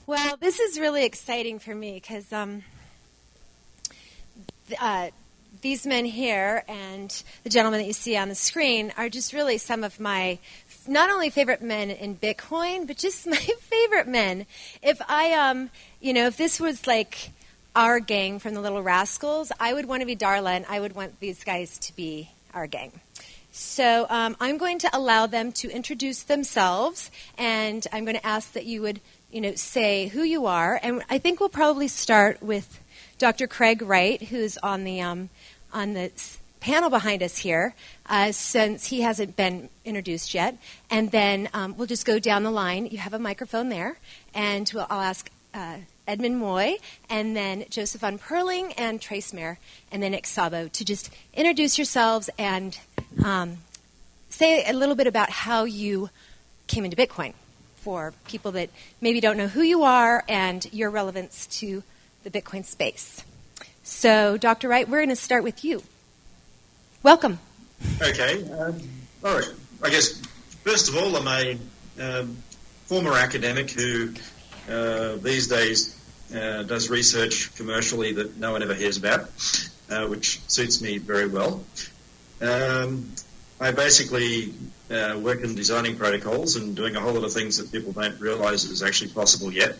Well, this is really exciting for me because these men here and the gentleman that you see on the screen are just really some of my not only favorite men in Bitcoin, but just my favorite men. If if this was like our gang from the Little Rascals, I would want to be Darla, and I would want these guys to be our gang. So I'm going to allow them to introduce themselves, and I'm going to ask that you would, say who you are. And I think we'll probably start with Dr. Craig Wright, who's on the panel behind us here, since he hasn't been introduced yet. And then we'll just go down the line. You have a microphone there, and I'll ask Edmund Moy, and then Joseph VaughnPerling, and Trace Mayer, and then Nick Szabo to just introduce yourselves and say a little bit about how you came into Bitcoin for people that maybe don't know who you are and your relevance to the Bitcoin space. So, Dr. Wright, we're going to start with you. Welcome. Okay. All right. I guess, first of all, I'm a former academic who these days does research commercially that no one ever hears about, which suits me very well. I basically work in designing protocols and doing a whole lot of things that people don't realize is actually possible yet.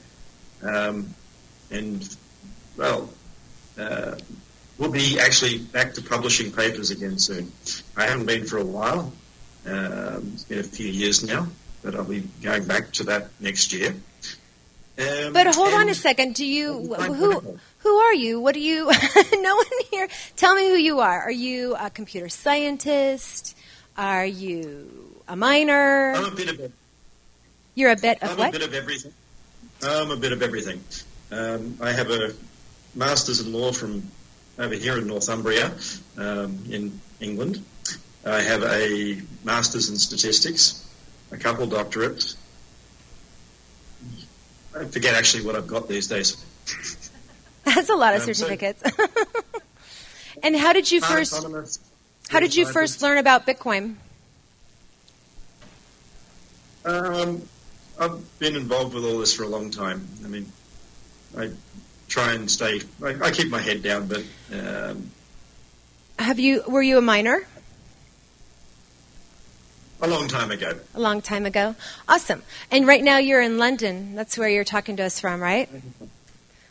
We'll be actually back to publishing papers again soon. I haven't been for a while. It's been a few years now, but I'll be going back to that next year. But hold on a second. Who are you? What do you? No one here. Tell me who you are. Are you a computer scientist? Are you a miner? I'm a bit of it. You're a bit of what? I'm a bit of everything. I'm a bit of everything. I have a master's in law from over here in Northumbria, in England. I have a master's in statistics, a couple doctorates. I forget actually what I've got these days. That's a lot of certificates. And how did you first learn about Bitcoin? I've been involved with all this for a long time. I mean, I try and stay. I keep my head down, but. Were you a miner? A long time ago. A long time ago. Awesome. And right now you're in London. That's where you're talking to us from, right?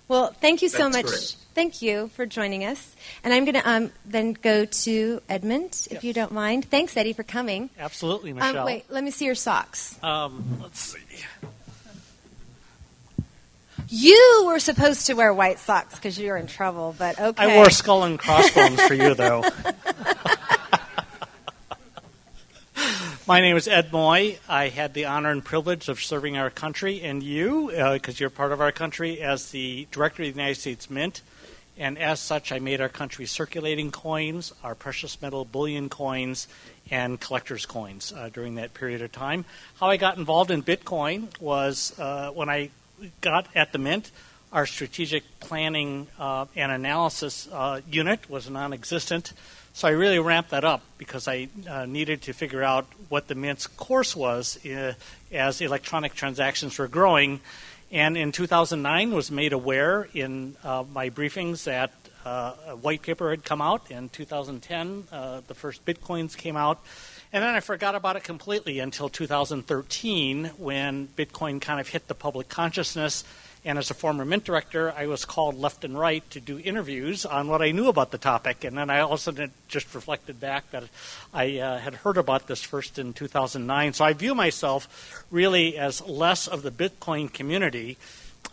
Well, thank you so much. Correct. Thank you for joining us. And I'm going to then go to Edmund, if you don't mind. Thanks, Eddie, for coming. Absolutely, Michelle. Wait, let me see your socks. Let's see. You were supposed to wear white socks because you were in trouble, but okay. I wore skull and crossbones for you, though. My name is Ed Moy. I had the honor and privilege of serving our country and you, because you're part of our country, as the Director of the United States Mint. And as such, I made our country circulating coins, our precious metal bullion coins, and collector's coins during that period of time. How I got involved in Bitcoin was when I got at the Mint, our strategic planning and analysis unit was non-existent. So I really ramped that up because I needed to figure out what the Mint's course was as electronic transactions were growing. And in 2009 was made aware in my briefings that a white paper had come out. In 2010, the first Bitcoins came out. And then I forgot about it completely until 2013 when Bitcoin kind of hit the public consciousness. And as a former Mint director, I was called left and right to do interviews on what I knew about the topic. And then I also just reflected back that I had heard about this first in 2009. So I view myself really as less of the Bitcoin community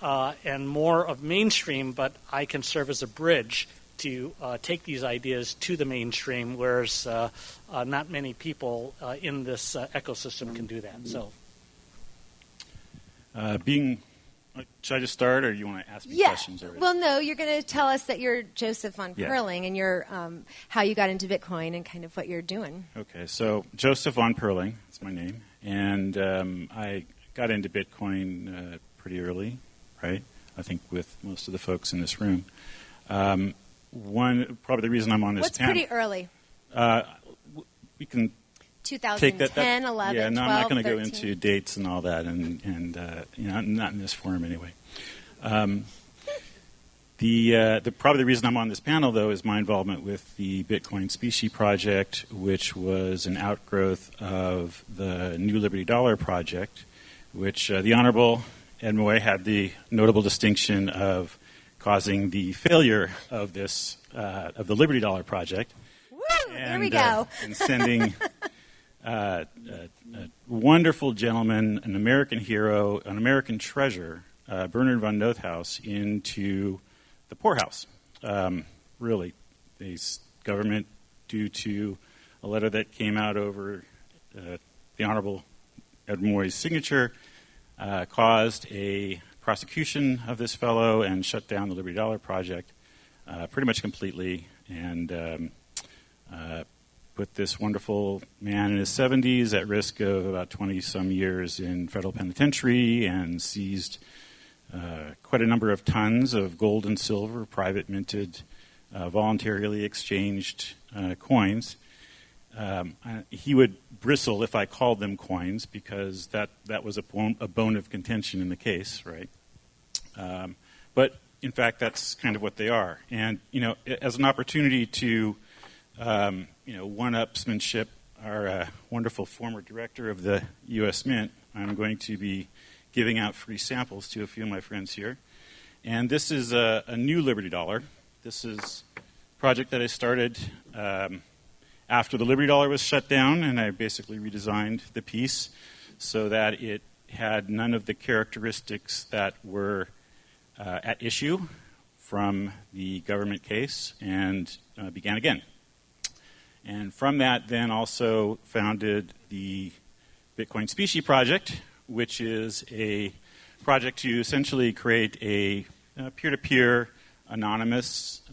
and more of mainstream, but I can serve as a bridge to take these ideas to the mainstream, whereas not many people in this ecosystem can do that. So, should I just start, or you want to ask me questions already? Well, no, you're going to tell us that you're Joseph VaughnPerling and your how you got into Bitcoin and kind of what you're doing. Okay, so Joseph VaughnPerling, that's my name, and I got into Bitcoin pretty early, right? I think with most of the folks in this room. Probably the reason I'm on this What's panel. pretty early? We can 2010, 11, yeah, no, 12, I'm not going to go 13. into dates and all that, and not in this forum anyway. Probably the reason I'm on this panel, though, is my involvement with the Bitcoin Specie project, which was an outgrowth of the New Liberty Dollar project, which the Honorable Ed Moy had the notable distinction of causing the failure of this of the Liberty Dollar project. Woo! There we go. And sending a wonderful gentleman, an American hero, an American treasure, Bernard von Nothaus, into the poorhouse. Really, the government, due to a letter that came out over the Honorable Ed Moy's signature, caused a prosecution of this fellow and shut down the Liberty Dollar project pretty much completely, and put this wonderful man in his 70s at risk of about 20-some years in federal penitentiary, and seized quite a number of tons of gold and silver, private minted, voluntarily exchanged coins. He would bristle if I called them coins, because that was a bone of contention in the case, right? But in fact, that's kind of what they are. And as an opportunity to one-upsmanship our wonderful former director of the U.S. Mint, I'm going to be giving out free samples to a few of my friends here. And this is a new Liberty Dollar. This is a project that I started after the Liberty Dollar was shut down, and I basically redesigned the piece so that it had none of the characteristics that were at issue from the government case, and began again. And from that, then also founded the Bitcoin Specie project, which is a project to essentially create a peer-to-peer, anonymous,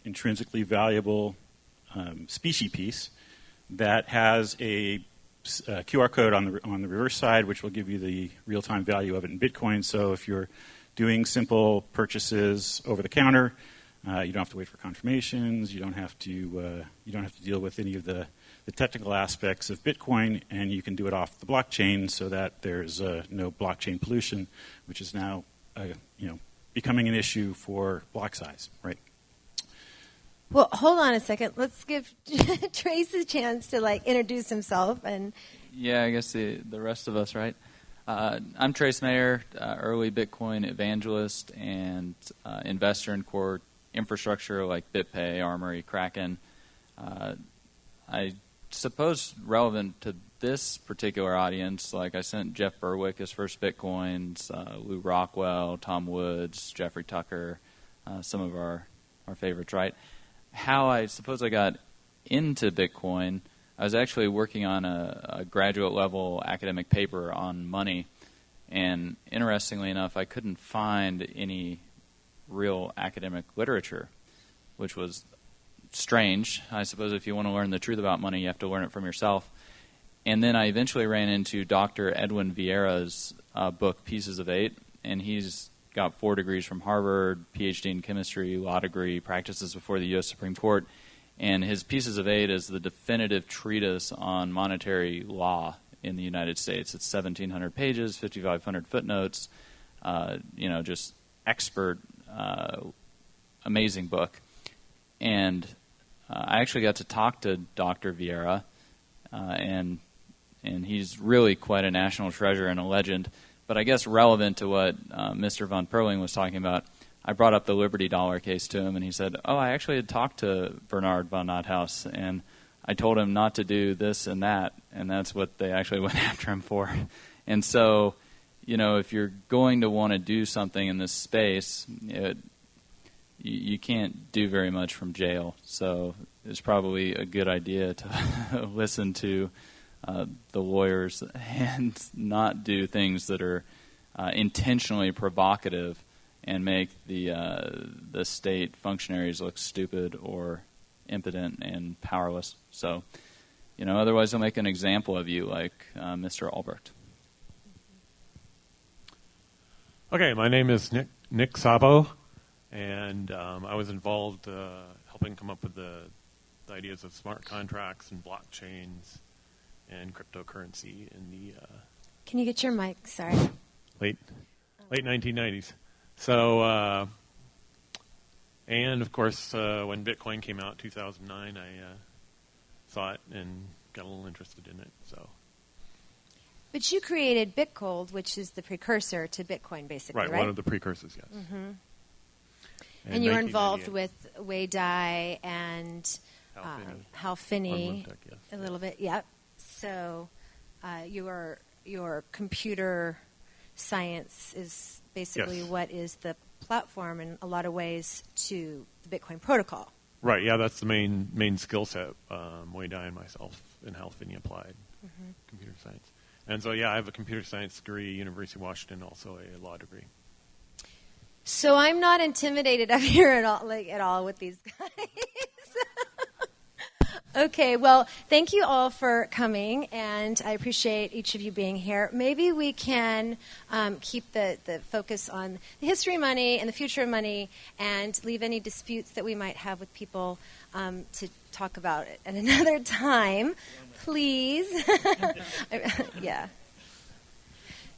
intrinsically valuable specie piece that has a QR code on the reverse side, which will give you the real-time value of it in Bitcoin. So if you're doing simple purchases over the counter, you don't have to wait for confirmations. You don't have to deal with any of the technical aspects of Bitcoin, and you can do it off the blockchain so that there's no blockchain pollution, which is now becoming an issue for block size, right? Well, hold on a second. Let's give Trace a chance to introduce himself. And yeah, I guess the rest of us, right? I'm Trace Mayer, early Bitcoin evangelist and investor in core infrastructure like BitPay, Armory, Kraken. I suppose relevant to this particular audience, I sent Jeff Berwick his first Bitcoins, Lou Rockwell, Tom Woods, Jeffrey Tucker, some of our favorites, right? How I suppose I got into Bitcoin, I was actually working on a graduate level academic paper on money, and interestingly enough, I couldn't find any real academic literature, which was strange. I suppose if you want to learn the truth about money, you have to learn it from yourself. And then I eventually ran into Dr. Edwin Vieira's book, Pieces of Eight, and he's got 4 degrees from Harvard, PhD in chemistry, law degree, practices before the U.S. Supreme Court. And his Pieces of Eight is the definitive treatise on monetary law in the United States. It's 1,700 pages, 5,500 footnotes, just expert, amazing book. And I actually got to talk to Dr. Vieira, and he's really quite a national treasure and a legend. But I guess relevant to what Mr. VaughnPerling was talking about, I brought up the Liberty Dollar case to him, and he said, I actually had talked to Bernard von Nothaus, and I told him not to do this and that, and that's what they actually went after him for. And so, if you're going to want to do something in this space, you can't do very much from jail. So it's probably a good idea to listen to the lawyers and not do things that are intentionally provocative and make the state functionaries look stupid or impotent and powerless. So, otherwise they'll make an example of you like Mr. Albrecht. Okay, my name is Nick Szabo, and I was involved helping come up with the ideas of smart contracts and blockchains and cryptocurrency in the Can you get your mic? Sorry. late 1990s. So, and of course, when Bitcoin came out in 2009, I saw it and got a little interested in it. So. But you created BitGold, which is the precursor to Bitcoin, basically, right? Right, one of the precursors, yes. Mm-hmm. And you were involved with Wei Dai and Hal Finney yes. a little bit, yep. So your computer science is basically what is the platform in a lot of ways to the Bitcoin protocol. Right, yeah, that's the main skill set. Wei Dai and myself and Hal Finney applied computer science. And so, yeah, I have a computer science degree, University of Washington, also a law degree. So I'm not intimidated up here at all with these guys. Okay, well, thank you all for coming, and I appreciate each of you being here. Maybe we can keep the focus on the history of money and the future of money and leave any disputes that we might have with people to talk about it at another time, please. Yeah.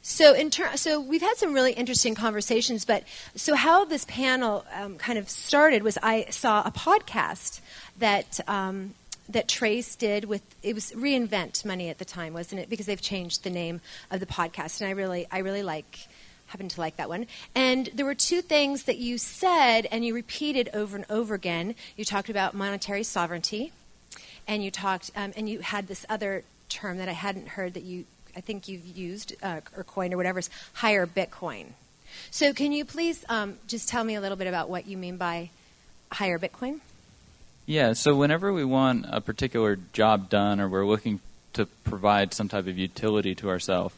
So we've had some really interesting conversations, but so how this panel kind of started was I saw a podcast that Trace did it was Reinvent Money at the time, wasn't it? Because they've changed the name of the podcast, and I really happen to like that one. And there were two things that you said and you repeated over and over again. You talked about monetary sovereignty, and you talked and you had this other term that I hadn't heard that I think you've used or coined or whatever is higher Bitcoin. So can you please just tell me a little bit about what you mean by higher Bitcoin? Yeah, so whenever we want a particular job done or we're looking to provide some type of utility to ourselves,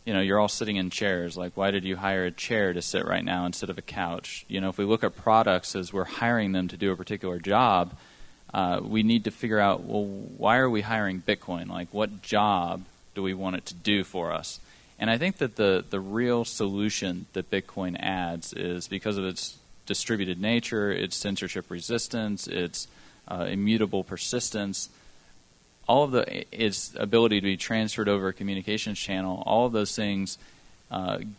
you're all sitting in chairs. Like, why did you hire a chair to sit right now instead of a couch? If we look at products as we're hiring them to do a particular job, we need to figure out, well, why are we hiring Bitcoin? Like, what job do we want it to do for us? And I think that the real solution that Bitcoin adds is because of its distributed nature, its censorship resistance, its immutable persistence, all of its ability to be transferred over a communications channel, all of those things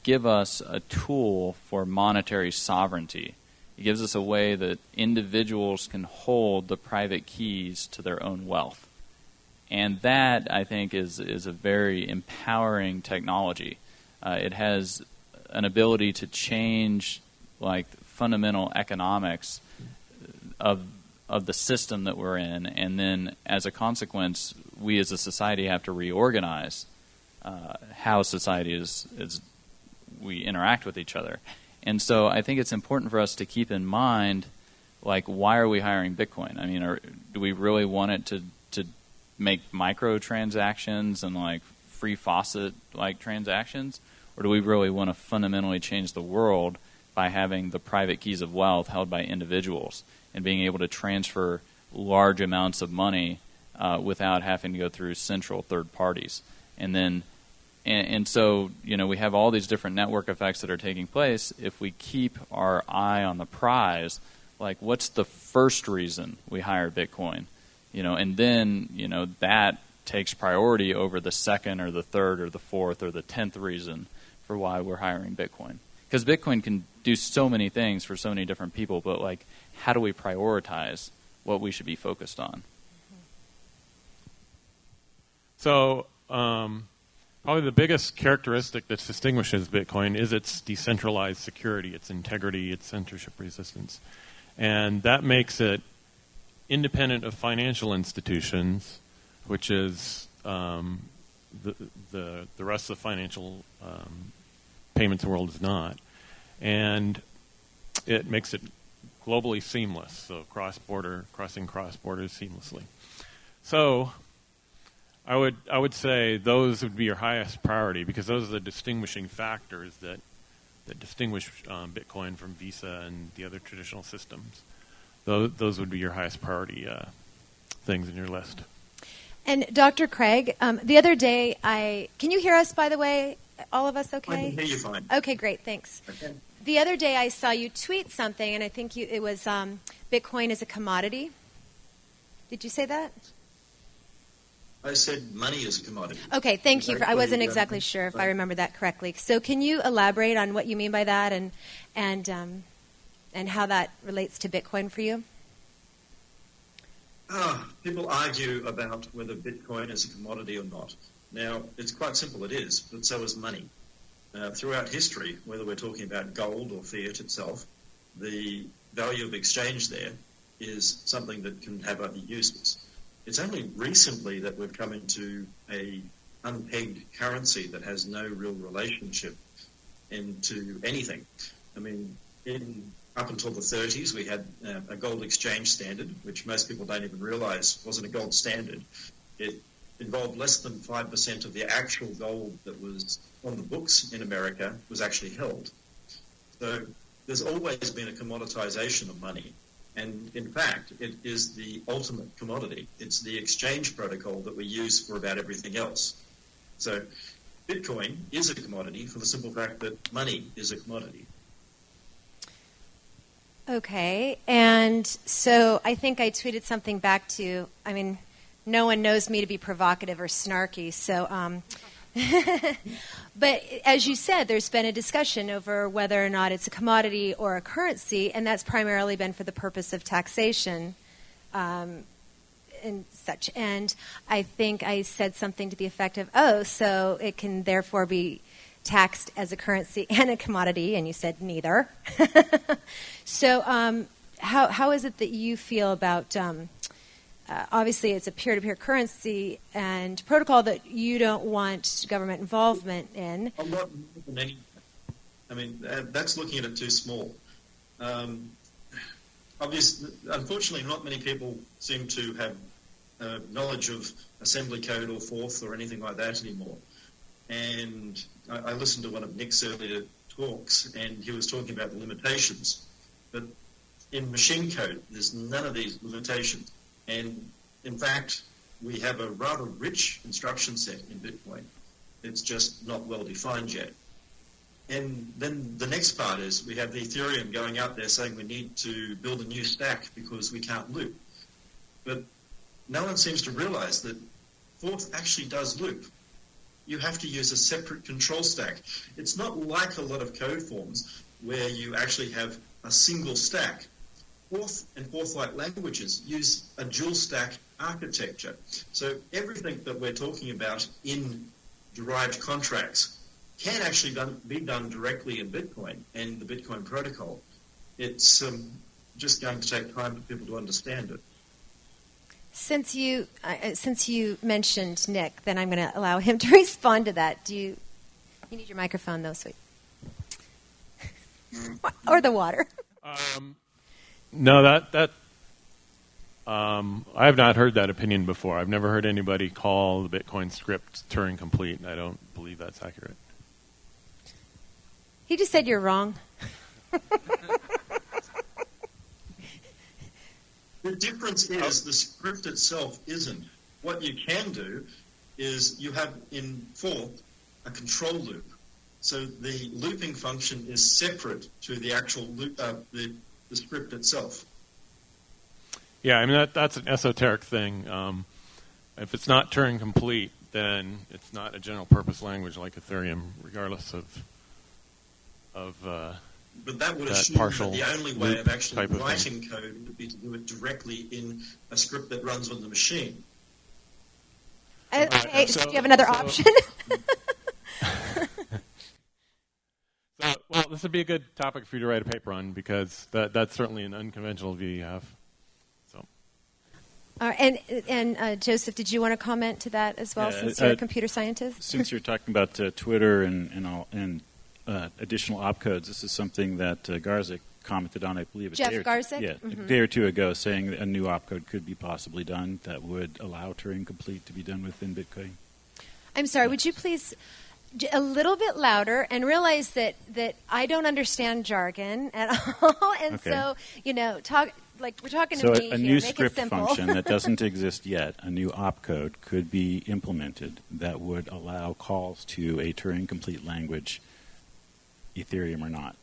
give us a tool for monetary sovereignty. It gives us a way that individuals can hold the private keys to their own wealth. And that, I think, is a very empowering technology. It has an ability to change, fundamental economics of the system that we're in, and then, as a consequence, we as a society have to reorganize how society we interact with each other. And so, I think it's important for us to keep in mind, why are we hiring Bitcoin? I mean, do we really want it to make microtransactions and free faucet transactions, or do we really want to fundamentally change the world by having the private keys of wealth held by individuals and being able to transfer large amounts of money without having to go through central third parties? And so we have all these different network effects that are taking place. If we keep our eye on the prize, what's the first reason we hire Bitcoin? And then, that takes priority over the second or the third or the fourth or the 10th reason for why we're hiring Bitcoin. Because Bitcoin can do so many things for so many different people, but how do we prioritize what we should be focused on? So probably the biggest characteristic that distinguishes Bitcoin is its decentralized security, its integrity, its censorship resistance. And that makes it independent of financial institutions, which is the rest of the financial payments world is not. And it makes it globally seamless, so crossing cross borders seamlessly. So I would say those would be your highest priority, because those are the distinguishing factors that distinguish Bitcoin from Visa and the other traditional systems. Those would be your highest priority things in your list. And Dr. Craig, the other day can you hear us, by the way, all of us okay? I can hear you fine. Okay, great, thanks. Okay. The other day I saw you tweet something, and I think it was Bitcoin is a commodity. Did you say that? I said money is a commodity. Okay, thank you. I wasn't exactly sure if I right. remember that correctly. So can you elaborate on what you mean by that and how that relates to Bitcoin for you? People argue about whether Bitcoin is a commodity or not. Now, it's quite simple, it is, but so is money. Throughout history, whether we're talking about gold or fiat itself, the value of exchange there is something that can have other uses. It's only recently that we've come into a unpegged currency that has no real relationship into anything. I mean, up until the 30s, we had a gold exchange standard, which most people don't even realize wasn't a gold standard. It involved less than 5% of the actual gold that was on the books in America was actually held. So there's always been a commoditization of money. And in fact, it is the ultimate commodity. It's the exchange protocol that we use for about everything else. So Bitcoin is a commodity for the simple fact that money is a commodity. Okay, and so I think I tweeted something back to, I mean, no one knows me to be provocative or snarky, so, but as you said, there's been a discussion over whether or not it's a commodity or a currency, and that's primarily been for the purpose of taxation and such. And I think I said something to the effect of, oh, so it can therefore be taxed as a currency and a commodity, and you said neither. So how is it that you feel about, obviously it's a peer-to-peer currency and protocol that you don't want government involvement in? I'm not, I mean, that's looking at it too small. Obviously, unfortunately, not many people seem to have knowledge of assembly code or forth or anything like that anymore. And I listened to one of Nick's earlier talks, and he was talking about the limitations. But in machine code, there's none of these limitations. And in fact, we have a rather rich instruction set in Bitcoin. It's just not well defined yet. And then the next part is we have the Ethereum going out there saying we need to build a new stack because we can't loop. But no one seems to realize that Forth actually does loop. You have to use a separate control stack. It's not like a lot of code forms where you actually have a single stack. Forth and Forth-like languages use a dual stack architecture. So everything that we're talking about in derived contracts can actually be done directly in Bitcoin and the Bitcoin protocol. It's just going to take time for people to understand it. Since you mentioned Nick, then I'm going to allow him to respond to that. You need your microphone though, sweet, or the water. No, I have not heard that opinion before. I've never heard anybody call the Bitcoin script Turing complete, and I don't believe that's accurate. He just said you're wrong. The difference is the script itself isn't. What you can do is you have in Forth a control loop. So the looping function is separate to the actual loop, the script itself. Yeah, I mean that's an esoteric thing. If it's not Turing complete, then it's not a general purpose language like Ethereum, regardless of but that would that assume partial that the only way of actually type of writing code would be to do it directly in a script that runs on the machine. Okay, so do you have another option? Well, this would be a good topic for you to write a paper on because that's certainly an unconventional view you have. So, and Joseph, did you want to comment to that as well, since you're a computer scientist? Since you're talking about Twitter and additional opcodes, this is something that Garzik commented on, I believe, Jeff Garzik? A day or two ago, saying that a new opcode could be possibly done that would allow Turing complete to be done within Bitcoin. I'm sorry, would you please a little bit louder and realize that I don't understand jargon at all, and Okay. so, talk like we're talking So to me a here. new Make script it simple. function that doesn't exist yet, a new opcode, could be implemented that would allow calls to a Turing complete language, Ethereum or not.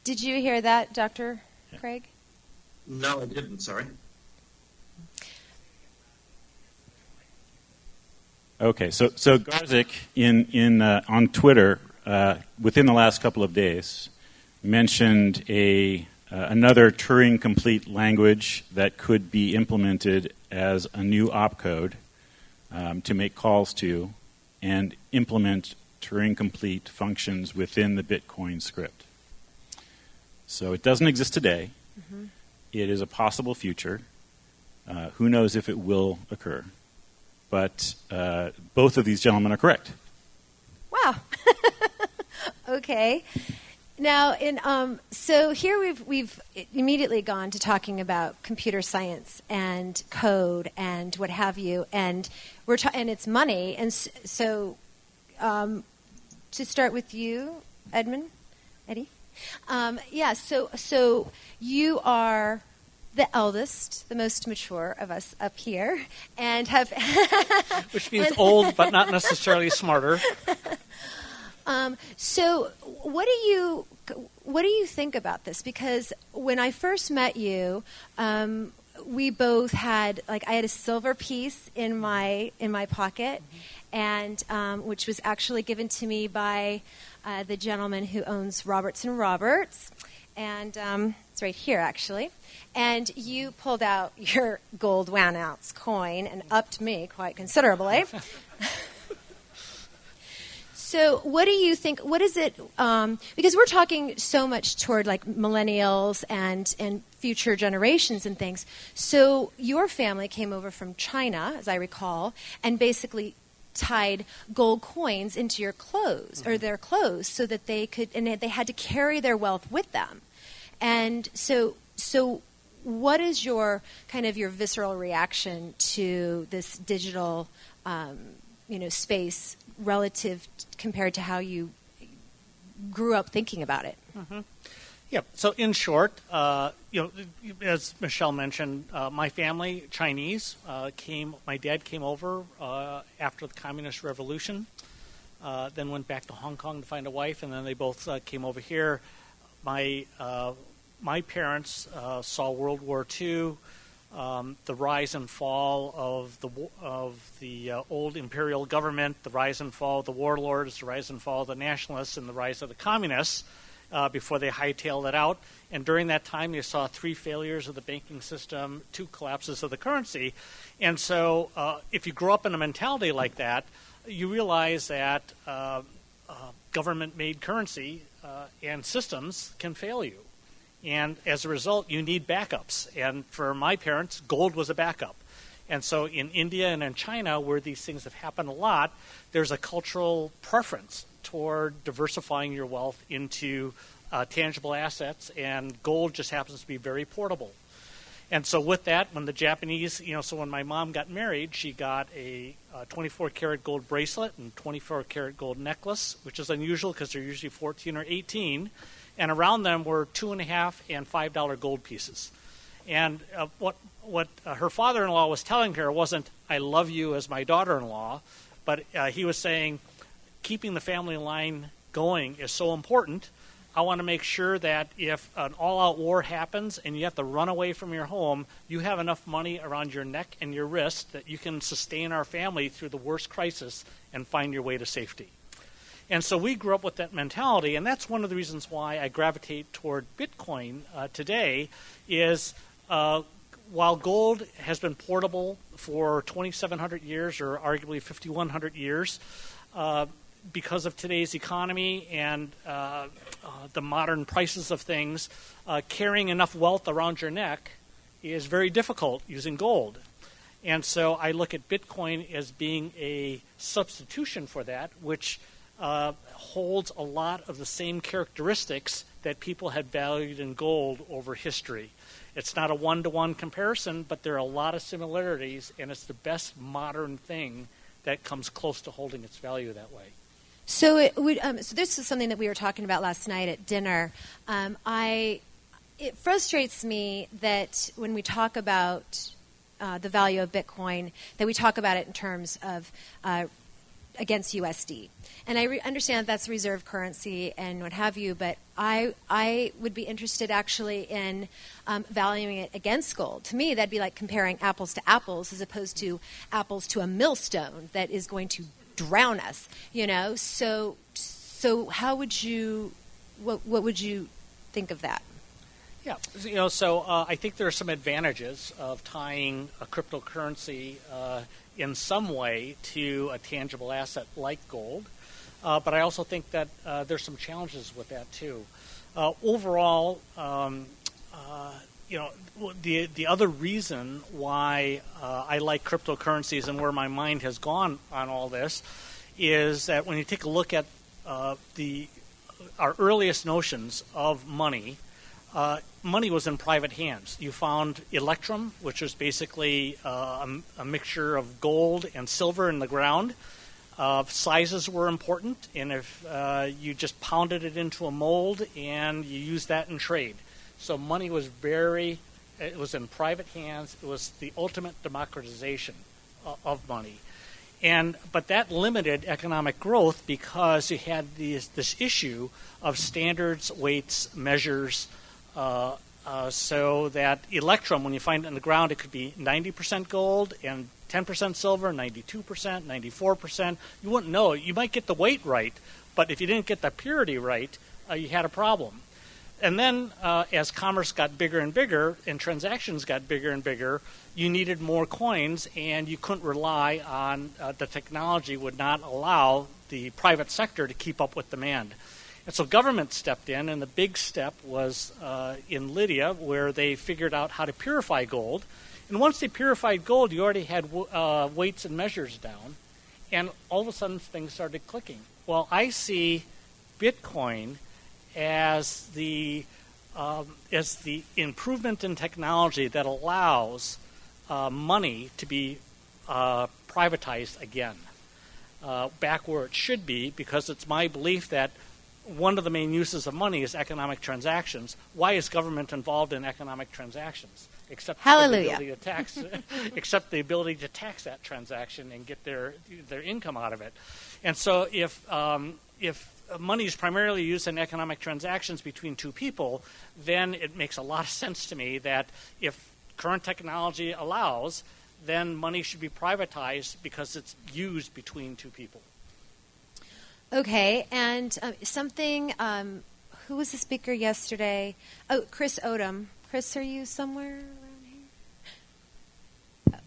Did you hear that, Dr. Craig? No, I didn't, sorry. Okay, so Garzik on Twitter within the last couple of days mentioned another Turing complete language that could be implemented as a new opcode to make calls to and implement Turing complete functions within the Bitcoin script. So it doesn't exist today. Mm-hmm. It is a possible future. Who knows if it will occur? But both of these gentlemen are correct. Wow. Okay. Now, so here we've immediately gone to talking about computer science and code and what have you, and and it's money. And so, to start with you, Eddie. Yeah. So you are the eldest, the most mature of us up here, and have which means old, but not necessarily smarter. So what do you think about this? Because when I first met you, we both had I had a silver piece in my pocket, and which was actually given to me by the gentleman who owns Roberts and Roberts, and it's right here actually. And you pulled out your gold 1 ounce coin and upped me quite considerably. So what do you think, what is it, because we're talking so much toward millennials and future generations and things. So your family came over from China, as I recall, and basically tied gold coins into your clothes, or their clothes, so that they could, and they had to carry their wealth with them. And so what is your kind of your visceral reaction to this digital, space relative compared to how you grew up thinking about it? Mm-hmm. Yeah. So in short, as Michelle mentioned, my family, Chinese, my dad came over after the Communist Revolution, then went back to Hong Kong to find a wife, and then they both came over here. My parents saw World War II, the rise and fall of the old imperial government, the rise and fall of the warlords, the rise and fall of the nationalists, and the rise of the communists before they hightailed it out. And during that time, they saw 3 failures of the banking system, 2 collapses of the currency. And so if you grow up in a mentality like that, you realize that government-made currency and systems can fail you. And as a result, you need backups. And for my parents, gold was a backup. And so in India and in China, where these things have happened a lot, there's a cultural preference toward diversifying your wealth into tangible assets, and gold just happens to be very portable. And so with that, when the Japanese, so when my mom got married, she got a 24-karat gold bracelet and 24-karat gold necklace, which is unusual because they're usually 14 or 18. And around them were $2.50 and $5 gold pieces. And what her father-in-law was telling her wasn't, "I love you as my daughter-in-law," but he was saying, keeping the family line going is so important. I want to make sure that if an all-out war happens and you have to run away from your home, you have enough money around your neck and your wrist that you can sustain our family through the worst crisis and find your way to safety. And so we grew up with that mentality, and that's one of the reasons why I gravitate toward Bitcoin today is while gold has been portable for 2,700 years or arguably 5,100 years, because of today's economy and the modern prices of things, carrying enough wealth around your neck is very difficult using gold. And so I look at Bitcoin as being a substitution for that, which holds a lot of the same characteristics that people had valued in gold over history. It's not a one-to-one comparison, but there are a lot of similarities, and it's the best modern thing that comes close to holding its value that way. So so this is something that we were talking about last night at dinner. It frustrates me that when we talk about the value of Bitcoin, that we talk about it in terms of against USD. And I understand that's reserve currency and what have you, but I would be interested actually in valuing it against gold. To me, that'd be like comparing apples to apples as opposed to apples to a millstone that is going to drown us, So how would you, what would you think of that? Yeah, so I think there are some advantages of tying a cryptocurrency in some way to a tangible asset like gold, but I also think that there's some challenges with that too. Overall, the other reason why I like cryptocurrencies and where my mind has gone on all this is that when you take a look at our earliest notions of money, money was in private hands. You found electrum, which was basically a mixture of gold and silver in the ground. Sizes were important, and if you just pounded it into a mold and you used that in trade. So money was it was in private hands. It was the ultimate democratization of money. But that limited economic growth because you had this issue of standards, weights, measures, so that electrum, when you find it in the ground, it could be 90% gold and 10% silver, 92%, 94%. You wouldn't know. You might get the weight right, but if you didn't get the purity right, you had a problem. And then as commerce got bigger and bigger and transactions got bigger and bigger, you needed more coins, and you couldn't rely on the technology would not allow the private sector to keep up with demand. And so government stepped in, and the big step was in Lydia, where they figured out how to purify gold. And once they purified gold, you already had weights and measures down, and all of a sudden things started clicking. Well, I see Bitcoin as the improvement in technology that allows money to be privatized again, back where it should be, because it's my belief that one of the main uses of money is economic transactions. Why is government involved in economic transactions? Except Hallelujah. Except the ability to tax that transaction and get their income out of it. And so if money is primarily used in economic transactions between two people, then it makes a lot of sense to me that if current technology allows, then money should be privatized because it's used between two people. Okay, and who was the speaker yesterday? Oh, Chris Odom. Chris, are you somewhere around here? Oh.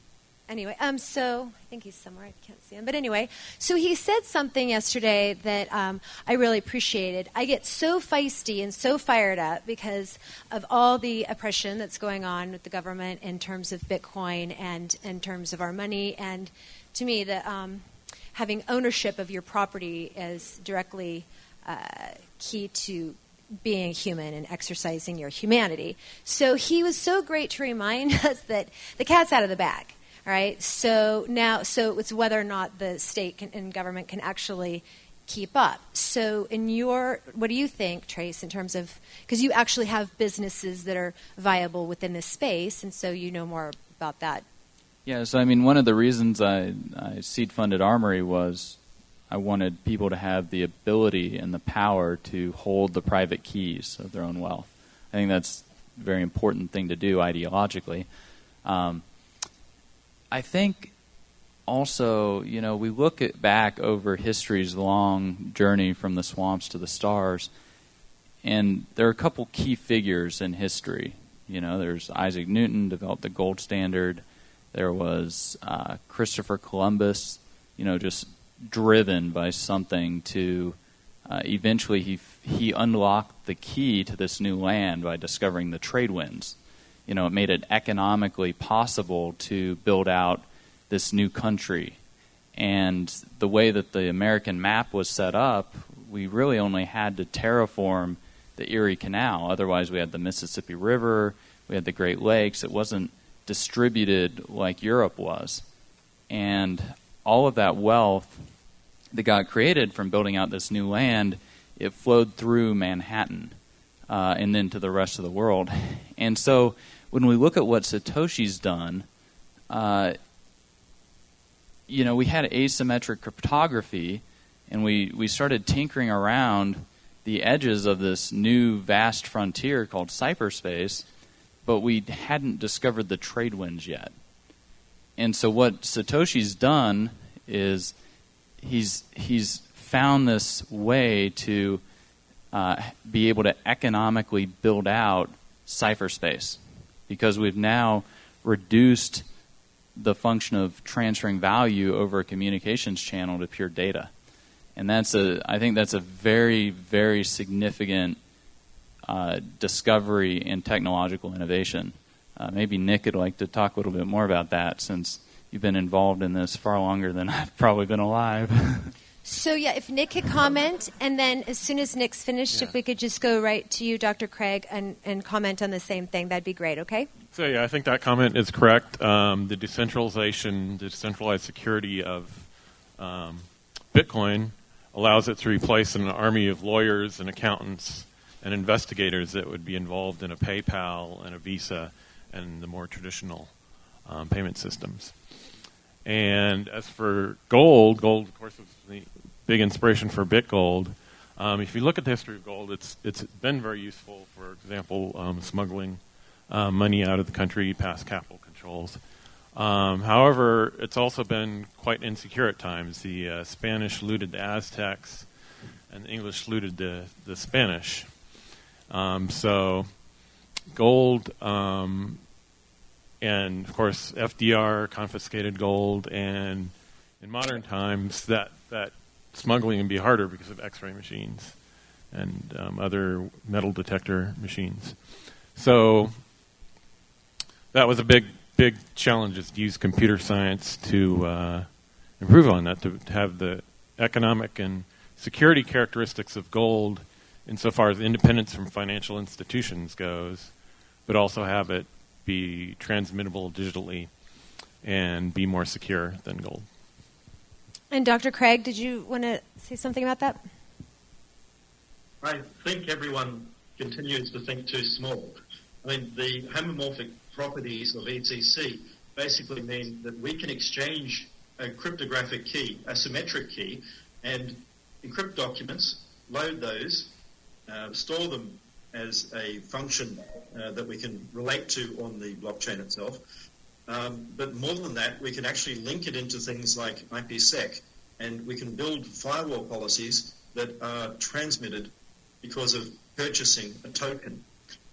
Anyway, so I think he's somewhere. I can't see him. But anyway, so he said something yesterday that I really appreciated. I get so feisty and so fired up because of all the oppression that's going on with the government in terms of Bitcoin and in terms of our money. And to me, having ownership of your property is directly key to being human and exercising your humanity. So he was so great to remind us that the cat's out of the bag. All right. So it's whether or not the state and government can actually keep up. So what do you think, Trace, in terms of, because you actually have businesses that are viable within this space, and so you know more about that. Yeah, so I mean, one of the reasons I seed funded Armory was I wanted people to have the ability and the power to hold the private keys of their own wealth. I think that's a very important thing to do ideologically. I think also, we look back over history's long journey from the swamps to the stars, and there are a couple key figures in history. There's Isaac Newton, developed the gold standard. There was Christopher Columbus, just driven by something to eventually he unlocked the key to this new land by discovering the trade winds. It made it economically possible to build out this new country. And the way that the American map was set up, we really only had to terraform the Erie Canal. Otherwise, we had the Mississippi River, we had the Great Lakes. It wasn't distributed like Europe was. And all of that wealth that got created from building out this new land, it flowed through Manhattan and then to the rest of the world. And so when we look at what Satoshi's done, we had asymmetric cryptography, and we started tinkering around the edges of this new vast frontier called cyberspace, but we hadn't discovered the trade winds yet. And so what Satoshi's done is he's found this way to be able to economically build out cyberspace, because we've now reduced the function of transferring value over a communications channel to pure data. And I think that's a very, very significant discovery in technological innovation. Maybe Nick would like to talk a little bit more about that, since you've been involved in this far longer than I've probably been alive. So, yeah, if Nick could comment, and then as soon as Nick's finished, if we could just go right to you, Dr. Craig, and comment on the same thing, that'd be great, okay? So, yeah, I think that comment is correct. The decentralized security of Bitcoin allows it to replace an army of lawyers and accountants and investigators that would be involved in a PayPal and a Visa and the more traditional payment systems. And as for gold, of course, was the big inspiration for BitGold. If you look at the history of gold, it's been very useful. For example, smuggling money out of the country past capital controls. However, it's also been quite insecure at times. The Spanish looted the Aztecs, and the English looted the Spanish. So gold, and of course FDR confiscated gold, and in modern times that smuggling can be harder because of X-ray machines and other metal detector machines. So that was a big challenge, is to use computer science to improve on that, to have the economic and security characteristics of gold insofar as independence from financial institutions goes, but also have it be transmittable digitally and be more secure than gold. And Dr. Craig, did you want to say something about that? I think everyone continues to think too small. I mean, the homomorphic properties of ECC basically mean that we can exchange a cryptographic key, a symmetric key, and encrypt documents, load those, store them as a function that we can relate to on the blockchain itself. But more than that, we can actually link it into things like IPsec, and we can build firewall policies that are transmitted because of purchasing a token.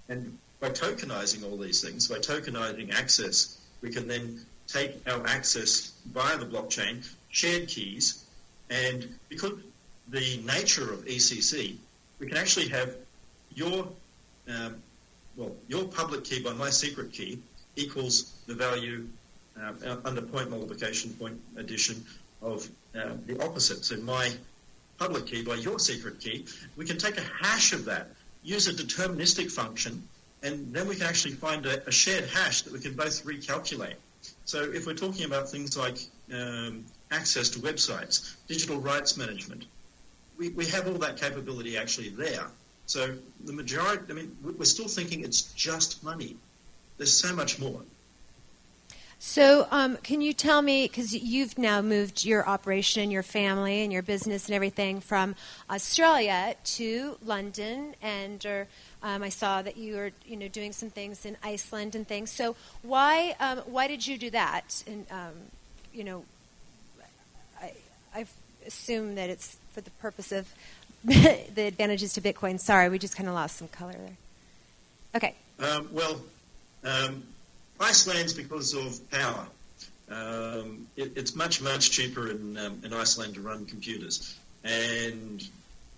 And by tokenizing all these things, by tokenizing access, we can then take our access via the blockchain, shared keys, and because the nature of ECC, we can actually have your public key by my secret key equals the value under point multiplication, point addition of the opposite. So my public key by your secret key, we can take a hash of that, use a deterministic function, and then we can actually find a shared hash that we can both recalculate. So if we're talking about things like access to websites, digital rights management, we have all that capability actually there. So the majority, I mean, we're still thinking it's just money. There's so much more. So can you tell me, because you've now moved your operation, your family, and your business and everything from Australia to London, and I saw that you were doing some things in Iceland and things. So why did you do that? And I assume that it's for the purpose of the advantages to Bitcoin. Sorry, we just kind of lost some color there. Okay. Iceland's because of power. It's much, much cheaper in Iceland to run computers. And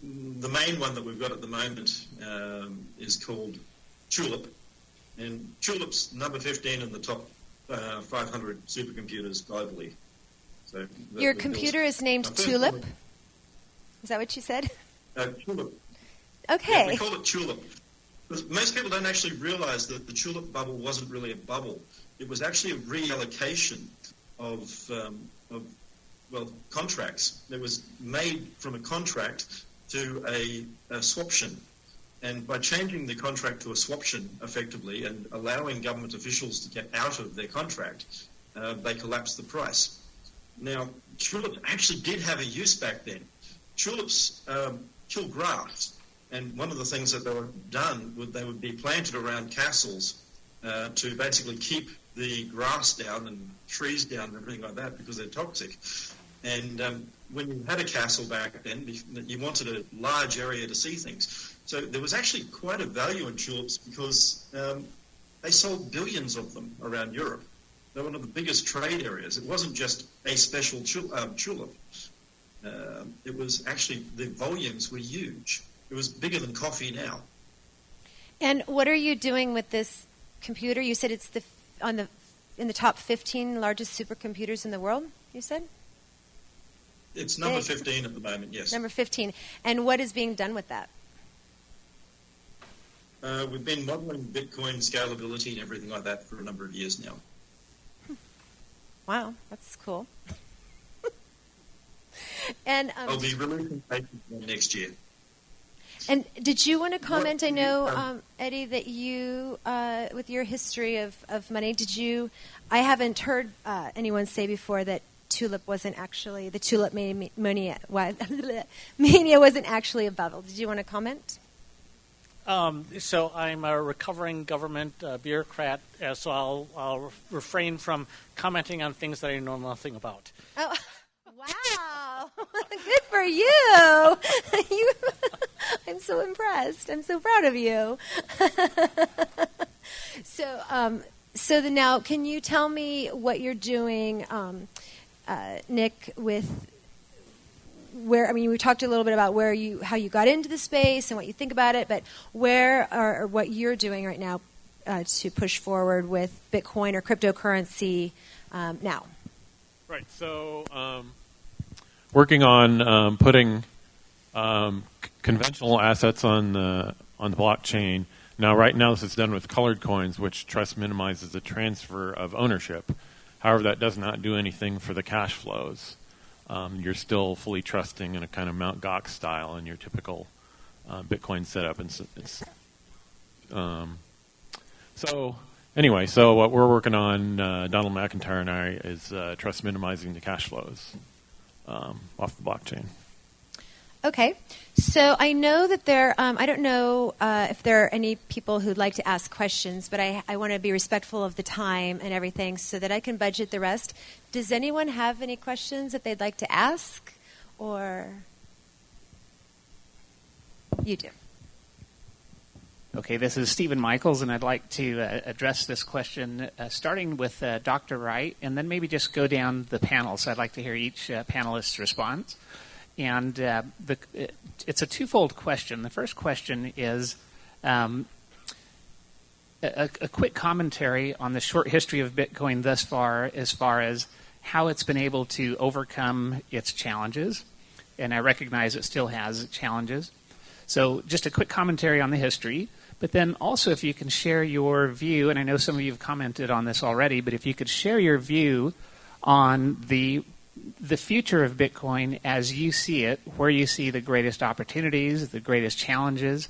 the main one that we've got at the moment is called Tulip. And Tulip's number 15 in the top 500 supercomputers globally. So your computer is named Tulip? Is that what you said? Tulip. Okay. Yeah, we call it Tulip. Most people don't actually realize that the tulip bubble wasn't really a bubble. It was actually a reallocation of contracts. It was made from a contract to a swaption. And by changing the contract to a swaption effectively and allowing government officials to get out of their contract, they collapsed the price. Now, tulips actually did have a use back then. Tulips kill grass, and one of the things that they would be planted around castles to basically keep the grass down and trees down and everything like that because they're toxic. And when you had a castle back then, you wanted a large area to see things. So there was actually quite a value in tulips because they sold billions of them around Europe. They're one of the biggest trade areas. It wasn't just a special tulip. It was actually, the volumes were huge. It was bigger than coffee now. And what are you doing with this computer? You said it's in the top 15 largest supercomputers in the world, you said? It's number 15 at the moment, yes. Number 15. And what is being done with that? We've been modeling Bitcoin scalability and everything like that for a number of years now. Wow, that's cool. And I'll be releasing papers next year. And did you want to comment? I know, Eddie, that you, with your history of money, I haven't heard anyone say before that tulip mania wasn't actually a bubble. Did you want to comment? So I'm a recovering government bureaucrat, so I'll refrain from commenting on things that I know nothing about. Oh, wow. Good for you. I'm so impressed. I'm so proud of you. So now, can you tell me what you're doing, Nick, with we talked a little bit about how you got into the space and what you think about it, but or what you're doing right now to push forward with Bitcoin or cryptocurrency now. Right. So working on putting conventional assets on the blockchain. Now, right now, this is done with colored coins, which trust minimizes the transfer of ownership. However, that does not do anything for the cash flows. You're still fully trusting in a kind of Mt. Gox style in your typical Bitcoin setup. And so what we're working on, Donald McIntyre and I, is trust minimizing the cash flows off the blockchain. Okay. So I know that I don't know if there are any people who'd like to ask questions, but I want to be respectful of the time and everything so that I can budget the rest. Does anyone have any questions that they'd like to ask? Or you do. Okay, this is Stephen Michaels, and I'd like to address this question starting with Dr. Wright, and then maybe just go down the panel. So I'd like to hear each panelist's response. And it's a twofold question. The first question is a quick commentary on the short history of Bitcoin thus far as how it's been able to overcome its challenges. And I recognize it still has challenges. So just a quick commentary on the history. But then also if you can share your view, and I know some of you have commented on this already, but if you could share your view on the future of Bitcoin as you see it, where you see the greatest opportunities, the greatest challenges,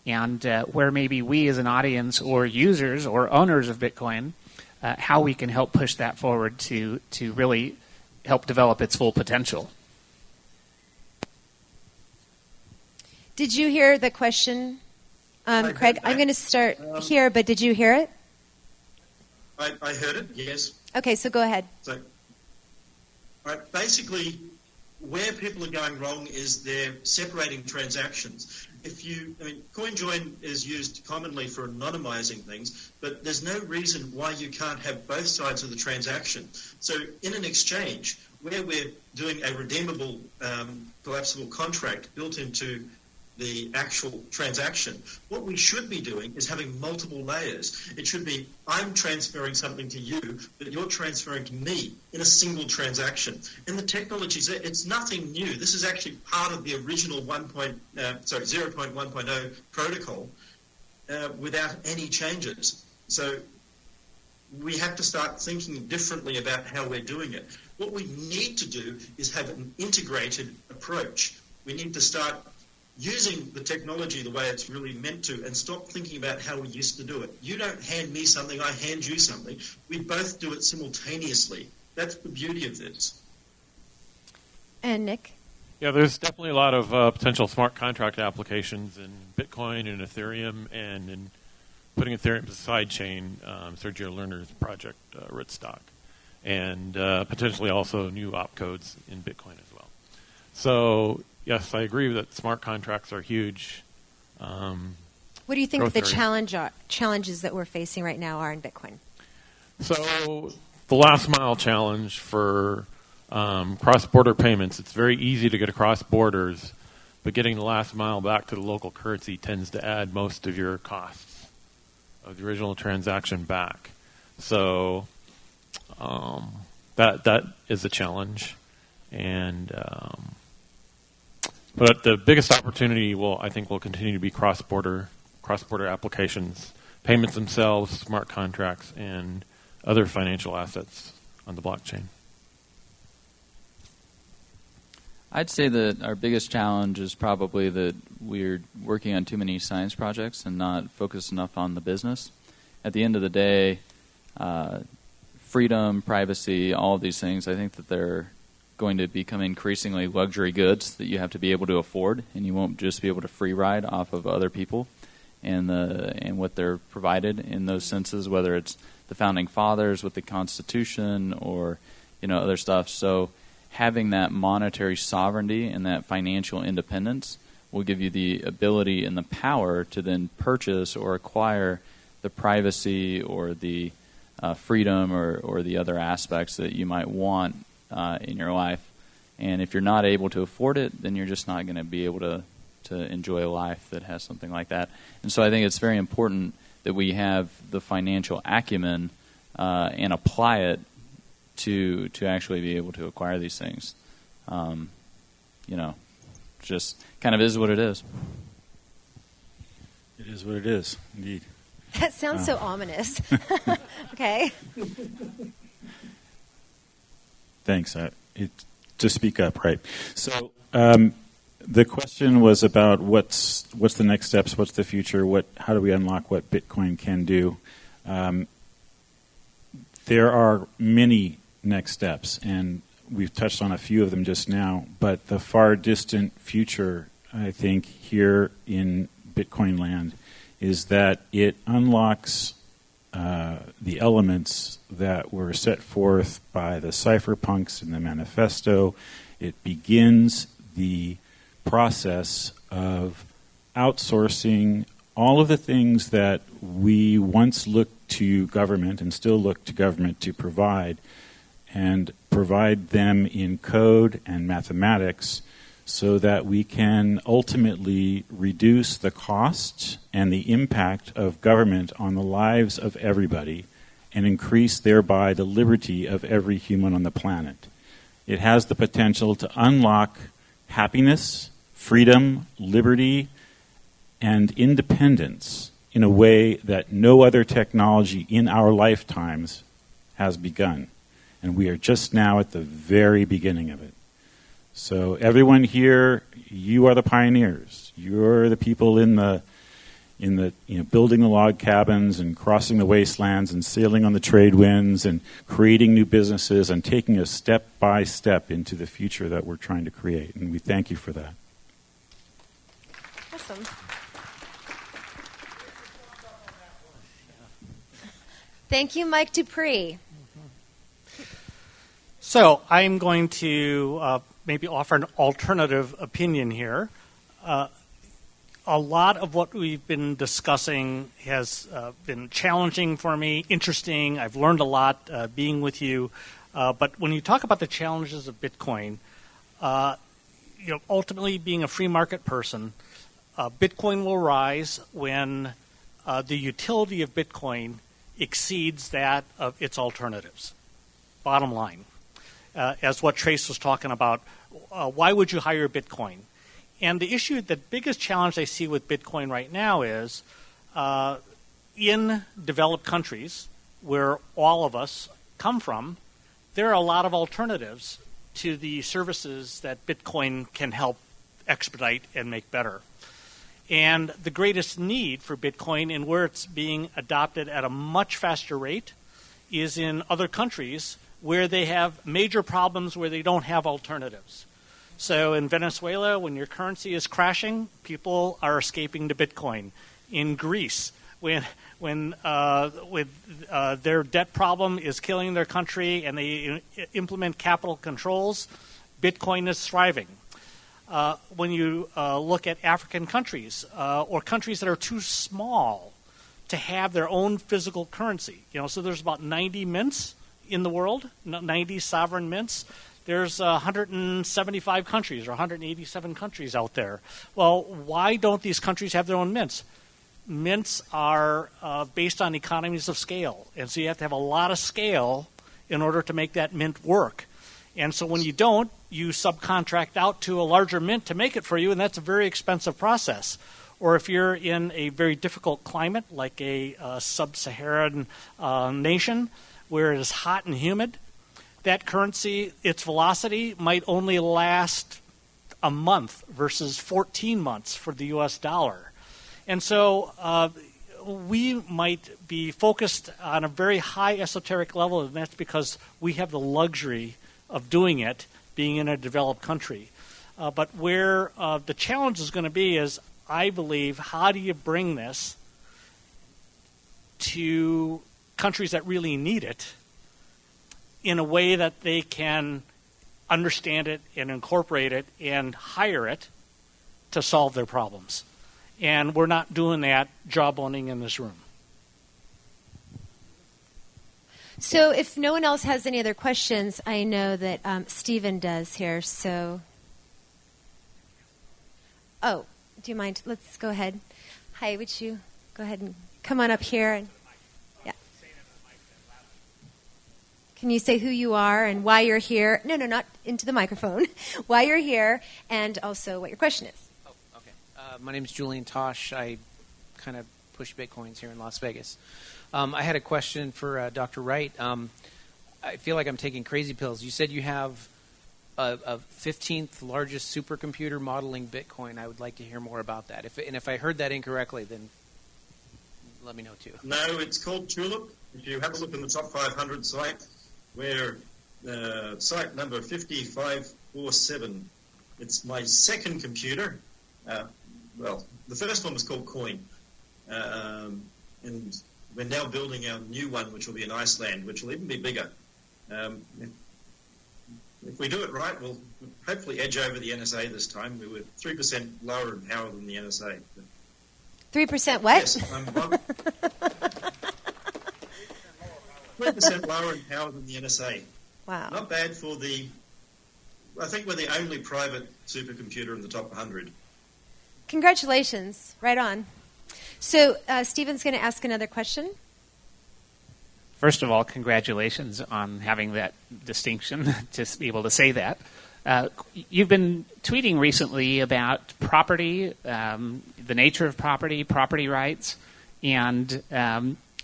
and where maybe we as an audience or users or owners of Bitcoin, how we can help push that forward to really help develop its full potential. Did you hear the question, Craig? I'm going to start here, but did you hear it? I heard it, yes. Okay, so go ahead. So, right, basically, where people are going wrong is they're separating transactions. CoinJoin is used commonly for anonymizing things, but there's no reason why you can't have both sides of the transaction. So in an exchange, where we're doing a redeemable, collapsible contract built into the actual transaction, what we should be doing is having multiple layers. It should be, I'm transferring something to you, but you're transferring to me in a single transaction. And the technology, it's nothing new. This is actually part of the original 0.1.0 protocol without any changes. So we have to start thinking differently about how we're doing it. What we need to do is have an integrated approach. We need to start using the technology the way it's really meant to and stop thinking about how we used to do it. You don't hand me something, I hand you something. We both do it simultaneously. That's the beauty of this. And Nick? Yeah, there's definitely a lot of potential smart contract applications in Bitcoin and Ethereum, and in putting Ethereum as a side chain, Sergio Lerner's project, Rootstock, and potentially also new opcodes in Bitcoin as well. So, yes, I agree that smart contracts are huge. What do you think the challenges that we're facing right now are in Bitcoin? So, the last mile challenge for cross-border payments, it's very easy to get across borders, but getting the last mile back to the local currency tends to add most of your costs of the original transaction back. So that is a challenge. And but the biggest opportunity I think will continue to be cross-border applications, payments themselves, smart contracts, and other financial assets on the blockchain. I'd say that our biggest challenge is probably that we're working on too many science projects and not focused enough on the business. At the end of the day, freedom, privacy, all of these things, I think that they're going to become increasingly luxury goods that you have to be able to afford, and you won't just be able to free ride off of other people and what they're provided in those senses, whether it's the founding fathers with the Constitution or other stuff. So having that monetary sovereignty and that financial independence will give you the ability and the power to then purchase or acquire the privacy or the freedom or the other aspects that you might want in your life. And if you're not able to afford it, then you're just not going to be able to enjoy a life that has something like that. And so I think it's very important that we have the financial acumen and apply it to actually be able to acquire these things. Just kind of is what it is. It is what it is, indeed. That sounds so ominous. Okay. Thanks. To speak up, right. So the question was about what's the next steps, what's the future, how do we unlock what Bitcoin can do. There are many next steps, and we've touched on a few of them just now, but the far distant future, I think, here in Bitcoin land is that it unlocks the elements that were set forth by the cypherpunks in the manifesto. It begins the process of outsourcing all of the things that we once looked to government and still look to government to provide, and provide them in code and mathematics so that we can ultimately reduce the cost and the impact of government on the lives of everybody and increase thereby the liberty of every human on the planet. It has the potential to unlock happiness, freedom, liberty, and independence in a way that no other technology in our lifetimes has begun. And we are just now at the very beginning of it. So everyone here, you are the pioneers. You're the people in the building the log cabins and crossing the wastelands and sailing on the trade winds and creating new businesses and taking us step by step into the future that we're trying to create. And we thank you for that. Awesome. Thank you, Mike Dupree. So I'm going to maybe offer an alternative opinion here. A lot of what we've been discussing has been challenging for me, interesting. I've learned a lot being with you. But when you talk about the challenges of Bitcoin, ultimately being a free market person, Bitcoin will rise when the utility of Bitcoin exceeds that of its alternatives. Bottom line. As what Trace was talking about, why would you hire Bitcoin? And the biggest challenge I see with Bitcoin right now is in developed countries where all of us come from, there are a lot of alternatives to the services that Bitcoin can help expedite and make better. And the greatest need for Bitcoin and where it's being adopted at a much faster rate is in other countries where they have major problems where they don't have alternatives. So in Venezuela, when your currency is crashing, people are escaping to Bitcoin. In Greece, when their debt problem is killing their country and they implement capital controls, Bitcoin is thriving. When you look at African countries or countries that are too small to have their own physical currency, so there's about 90 mints in the world, 90 sovereign mints. There's 175 countries or 187 countries out there. Well, why don't these countries have their own mints? Mints are based on economies of scale, and so you have to have a lot of scale in order to make that mint work. And so when you don't, you subcontract out to a larger mint to make it for you, and that's a very expensive process. Or if you're in a very difficult climate, like a sub-Saharan nation, where it is hot and humid, that currency, its velocity might only last a month versus 14 months for the U.S. dollar. And so we might be focused on a very high esoteric level, and that's because we have the luxury of doing it, being in a developed country. But where the challenge is going to be is, I believe, how do you bring this to countries that really need it in a way that they can understand it and incorporate it and hire it to solve their problems. And we're not doing that jawboning in this room. So if no one else has any other questions, I know that Stephen does here. So, do you mind? Let's go ahead. Hi, would you go ahead and come on up here? And yeah. Can you say who you are and why you're here? No, not into the microphone. Why you're here, and also what your question is. My name is Julian Tosh. I kind of push Bitcoins here in Las Vegas. I had a question for Dr. Wright. I feel like I'm taking crazy pills. You said you have a 15th largest supercomputer modeling Bitcoin. I would like to hear more about that. If I heard that incorrectly, then let me know too. No, it's called Tulip. If you have a look in the top 500 site, where site number 5547, it's my second computer. Well, the first one was called Coin, and we're now building our new one, which will be in Iceland, which will even be bigger. If we do it right, we'll hopefully edge over the NSA this time. We were 3% lower in power than the NSA. 3% what? Yes, 3% lower in power than the NSA. Wow. Not bad for I think we're the only private supercomputer in the top 100. Congratulations. Right on. So Stephen's going to ask another question. First of all, congratulations on having that distinction to be able to say that. You've been tweeting recently about property, the nature of property rights, and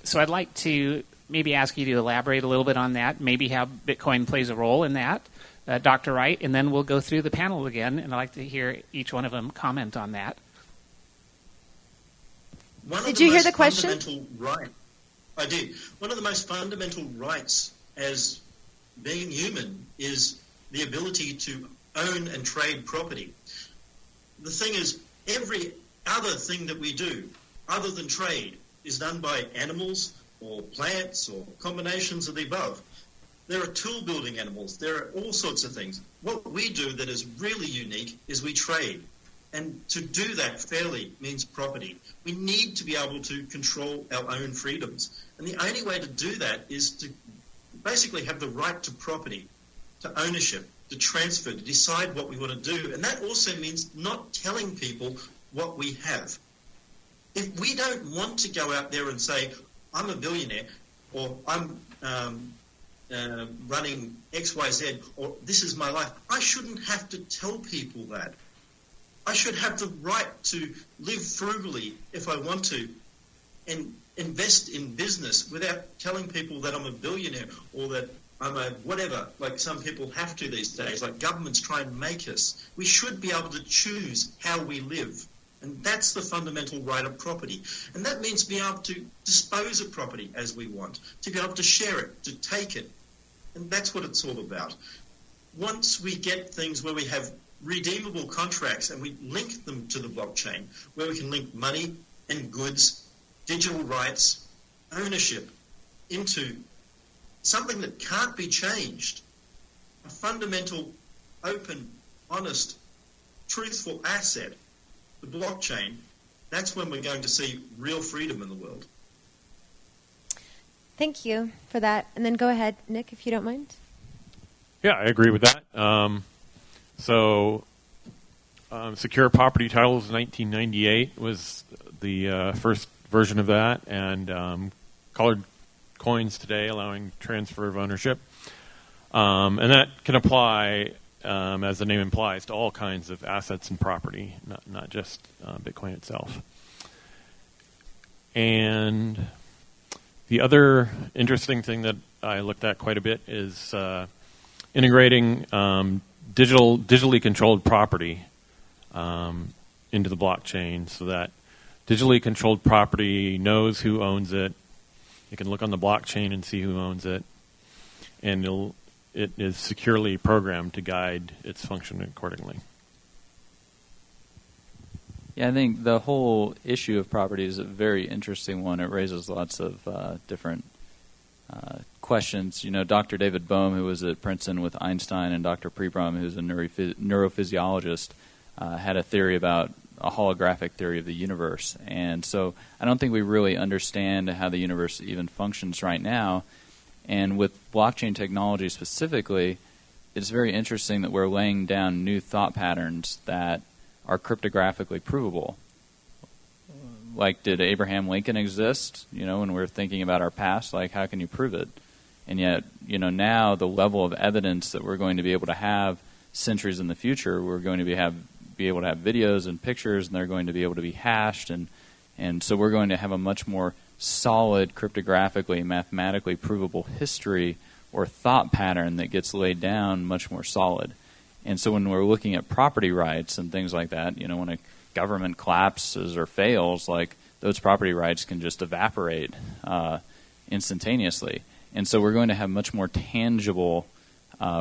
so I'd like to maybe ask you to elaborate a little bit on that, maybe how Bitcoin plays a role in that, Dr. Wright, and then we'll go through the panel again, and I'd like to hear each one of them comment on that. Did you hear the question? Right. I did. One of the most fundamental rights as being human is the ability to own and trade property. The thing is, every other thing that we do, other than trade, is done by animals or plants or combinations of the above. There are tool-building animals. There are all sorts of things. What we do that is really unique is we trade. And to do that fairly means property. We need to be able to control our own freedoms. And the only way to do that is to basically have the right to property, to ownership, to transfer, to decide what we want to do. And that also means not telling people what we have. If we don't want to go out there and say, I'm a billionaire, or I'm running XYZ, or this is my life, I shouldn't have to tell people that. I should have the right to live frugally if I want to and invest in business without telling people that I'm a billionaire or that I'm a whatever, like some people have to these days, like governments try and make us. We should be able to choose how we live. And that's the fundamental right of property. And that means being able to dispose of property as we want, to be able to share it, to take it. And that's what it's all about. Once we get things where we have redeemable contracts, and we link them to the blockchain, where we can link money and goods, digital rights, ownership into something that can't be changed, a fundamental, open, honest, truthful asset, the blockchain. That's when we're going to see real freedom in the world. Thank you for that. And then go ahead, Nick, if you don't mind. Yeah, I agree with that. Secure property titles 1998 was the first version of that, and colored coins today allowing transfer of ownership. And that can apply, as the name implies, to all kinds of assets and property, not just Bitcoin itself. And the other interesting thing that I looked at quite a bit is integrating digitally controlled property into the blockchain, so that digitally controlled property knows who owns it. You can look on the blockchain and see who owns it, and it is securely programmed to guide its function accordingly. Yeah, I think the whole issue of property is a very interesting one. It raises lots of different questions. You know, Dr. David Bohm, who was at Princeton with Einstein, and Dr. Pribram, who's a neurophysiologist, had a theory about a holographic theory of the universe. And so I don't think we really understand how the universe even functions right now. And with blockchain technology specifically, it's very interesting that we're laying down new thought patterns that are cryptographically provable. Like, did Abraham Lincoln exist? You know, when we're thinking about our past, like, how can you prove it? And yet, you know, now the level of evidence that we're going to be able to have centuries in the future, we're going to be able to have videos and pictures, and they're going to be able to be hashed, and so we're going to have a much more solid, cryptographically, mathematically provable history or thought pattern that gets laid down much more solid. And so when we're looking at property rights and things like that, you know, when a government collapses or fails, like, those property rights can just evaporate instantaneously. And so we're going to have much more tangible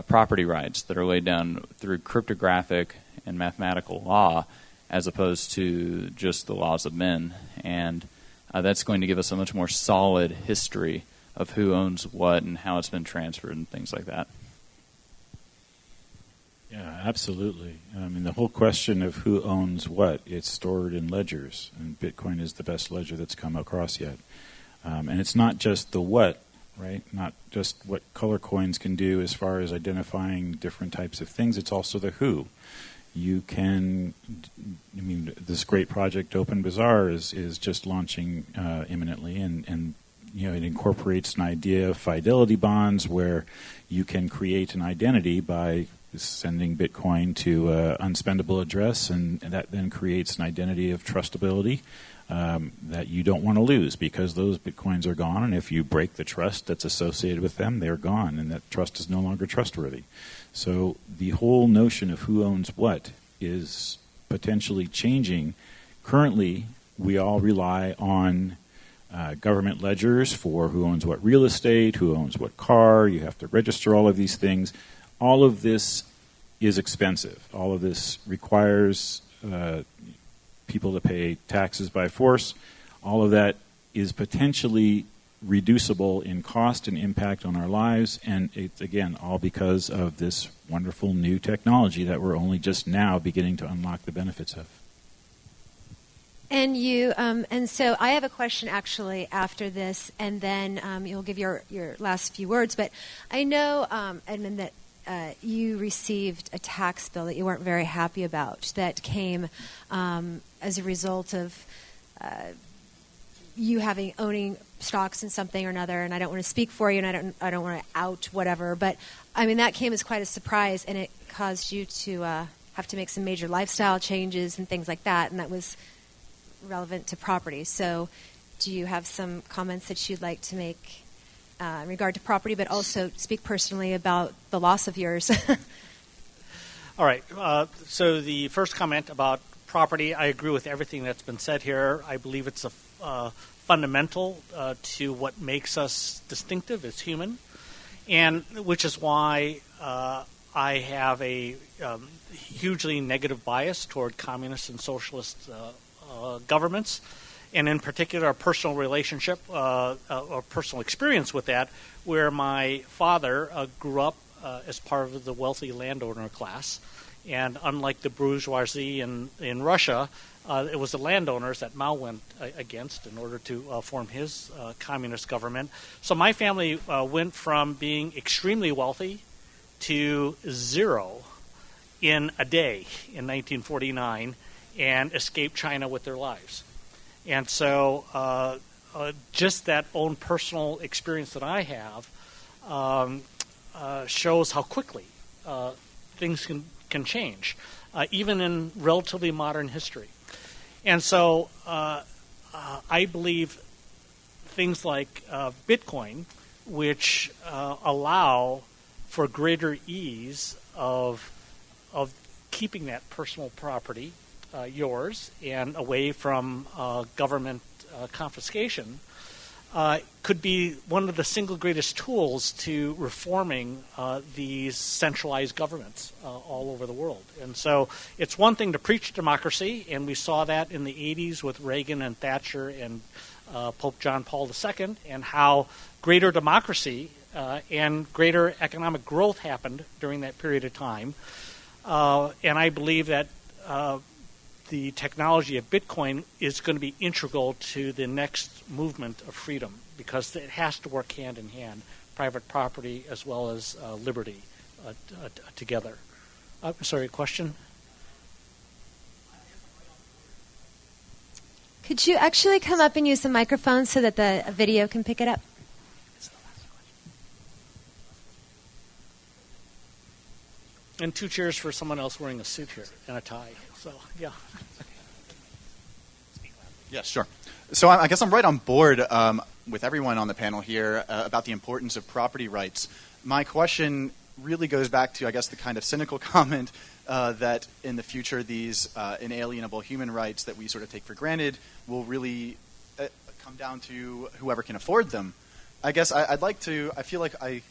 property rights that are laid down through cryptographic and mathematical law, as opposed to just the laws of men. And that's going to give us a much more solid history of who owns what and how it's been transferred and things like that. Yeah, absolutely. I mean, the whole question of who owns what, it's stored in ledgers, and Bitcoin is the best ledger that's come across yet. And it's not just the what, right? Not just what color coins can do as far as identifying different types of things. It's also the who. You can, I mean, this great project Open Bazaar is just launching imminently, and you know, it incorporates an idea of fidelity bonds where you can create an identity by sending Bitcoin to an unspendable address, and that then creates an identity of trustability that you don't want to lose, because those Bitcoins are gone, and if you break the trust that's associated with them, they're gone, and that trust is no longer trustworthy. So the whole notion of who owns what is potentially changing. Currently, we all rely on government ledgers for who owns what real estate, who owns what car. You have to register all of these things. All of this is expensive. All of this requires people to pay taxes by force. All of that is potentially reducible in cost and impact on our lives, and it's, again, all because of this wonderful new technology that we're only just now beginning to unlock the benefits of. And you, and so I have a question actually after this, and then you'll give your last few words. But I know, Edmund, that you received a tax bill that you weren't very happy about that came as a result of you owning stocks in something or another. And I don't want to speak for you, and I don't want to out whatever. But I mean, that came as quite a surprise, and it caused you to have to make some major lifestyle changes and things like that. And that was relevant to property. So do you have some comments that you'd like to make in regard to property, but also speak personally about the loss of yours? All right. So the first comment about property, I agree with everything that's been said here. I believe it's a fundamental to what makes us distinctive as human, and which is why I have a hugely negative bias toward communist and socialist governments, and in particular a personal relationship or personal experience with that, where my father grew up as part of the wealthy landowner class, and unlike the bourgeoisie in Russia, it was the landowners that Mao went against in order to form his communist government. So my family went from being extremely wealthy to zero in a day in 1949 and escaped China with their lives. And so just that own personal experience that I have shows how quickly things can change, even in relatively modern history. And so I believe things like Bitcoin, which allow for greater ease of keeping that personal property yours and away from government confiscation, could be one of the single greatest tools to reforming these centralized governments all over the world. And so it's one thing to preach democracy, and we saw that in the 80s with Reagan and Thatcher and Pope John Paul II, and how greater democracy and greater economic growth happened during that period of time. And I believe that the technology of Bitcoin is going to be integral to the next movement of freedom, because it has to work hand in hand, private property as well as liberty together. Sorry, question? Could you actually come up and use the microphone so that the video can pick it up? And 2 chairs for someone else wearing a suit here and a tie. So, yeah. Yeah, sure. So I guess I'm right on board with everyone on the panel here about the importance of property rights. My question really goes back to, I guess, the kind of cynical comment that in the future these inalienable human rights that we sort of take for granted will really come down to whoever can afford them. I guess I feel like I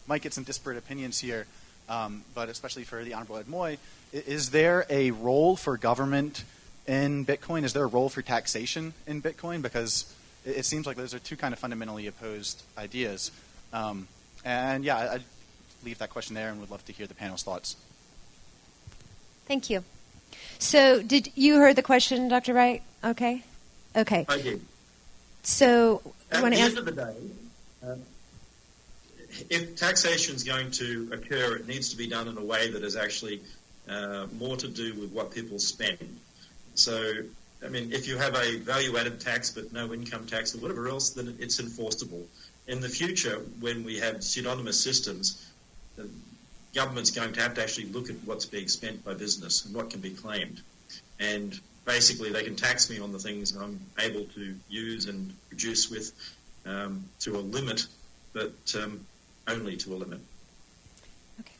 might get some disparate opinions here, but especially for the Honorable Ed Moy, is there a role for government in Bitcoin? Is there a role for taxation in Bitcoin? Because it seems like those are two kind of fundamentally opposed ideas. And yeah, I'd leave that question there and would love to hear the panel's thoughts. Thank you. So did you heard the question, Dr. Wright? Okay. I did. So at the end of the day, if taxation is going to occur, it needs to be done in a way that is actually more to do with what people spend. So, I mean, if you have a value-added tax but no income tax or whatever else, then it's enforceable. In the future, when we have pseudonymous systems, the government's going to have to actually look at what's being spent by business and what can be claimed. And basically, they can tax me on the things I'm able to use and produce with to a limit, but only to a limit. Okay.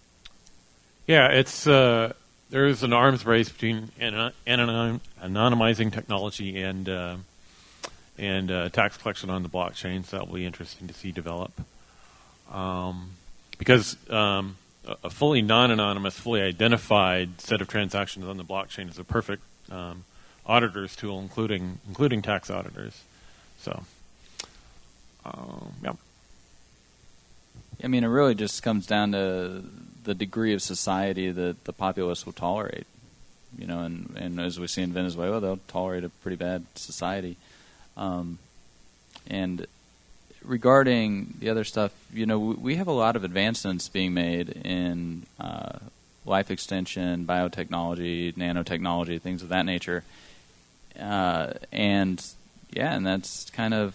Yeah, it's there's an arms race between anonymizing technology and tax collection on the blockchain, so that will be interesting to see develop. Because a fully non-anonymous, fully identified set of transactions on the blockchain is a perfect auditor's tool, including tax auditors. So, yeah. I mean, it really just comes down to the degree of society that the populace will tolerate. You know, and as we see in Venezuela, they'll tolerate a pretty bad society. And regarding the other stuff, you know, we have a lot of advancements being made in life extension, biotechnology, nanotechnology, things of that nature. And that's kind of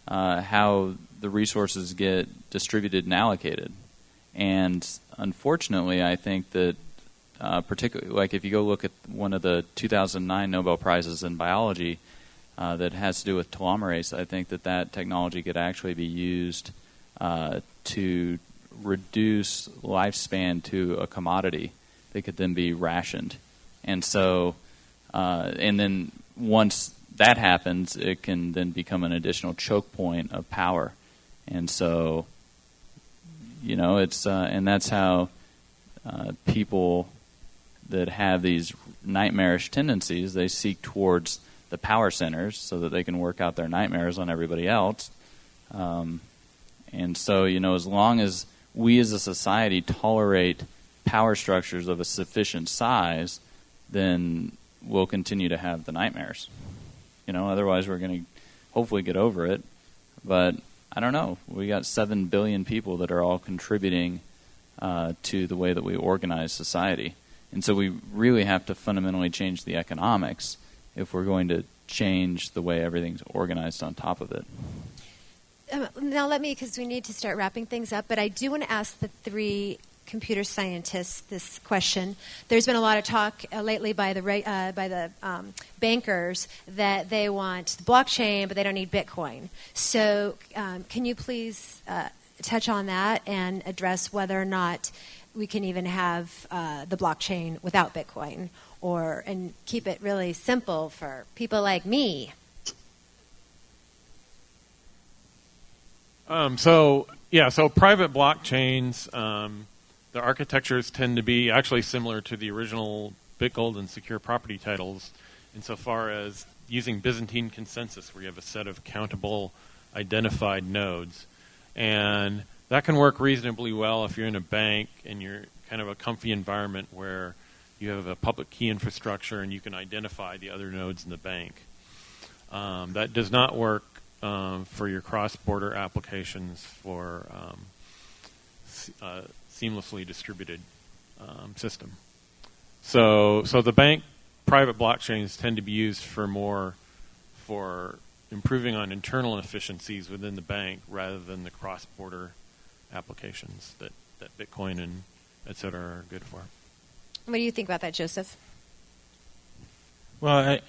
how the resources get distributed and allocated. And unfortunately, I think that particularly, like if you go look at one of the 2009 Nobel Prizes in biology that has to do with telomerase, I think that technology could actually be used to reduce lifespan to a commodity that could then be rationed. And so, and then once that happens, it can then become an additional choke point of power. And so, you know, it's and that's how people that have these nightmarish tendencies, they seek towards the power centers so that they can work out their nightmares on everybody else. And so, as long as we as a society tolerate power structures of a sufficient size, then we'll continue to have the nightmares. Otherwise we're going to hopefully get over it. But I don't know. We got 7 billion people that are all contributing to the way that we organize society. And so we really have to fundamentally change the economics if we're going to change the way everything's organized on top of it. Now because we need to start wrapping things up, but I do want to ask the 3 computer scientists this question. There's been a lot of talk lately by the bankers that they want the blockchain, but they don't need Bitcoin. So can you please touch on that and address whether or not we can even have the blockchain without Bitcoin, and keep it really simple for people like me? So private blockchains, the architectures tend to be actually similar to the original Bitgold and secure property titles insofar as using Byzantine consensus, where you have a set of countable, identified nodes. And that can work reasonably well if you're in a bank and you're kind of a comfy environment where you have a public key infrastructure and you can identify the other nodes in the bank. That does not work for your cross-border applications for seamlessly distributed system. So the bank private blockchains tend to be used for improving on internal efficiencies within the bank rather than the cross-border applications that Bitcoin and et cetera are good for. What do you think about that, Joseph? Well,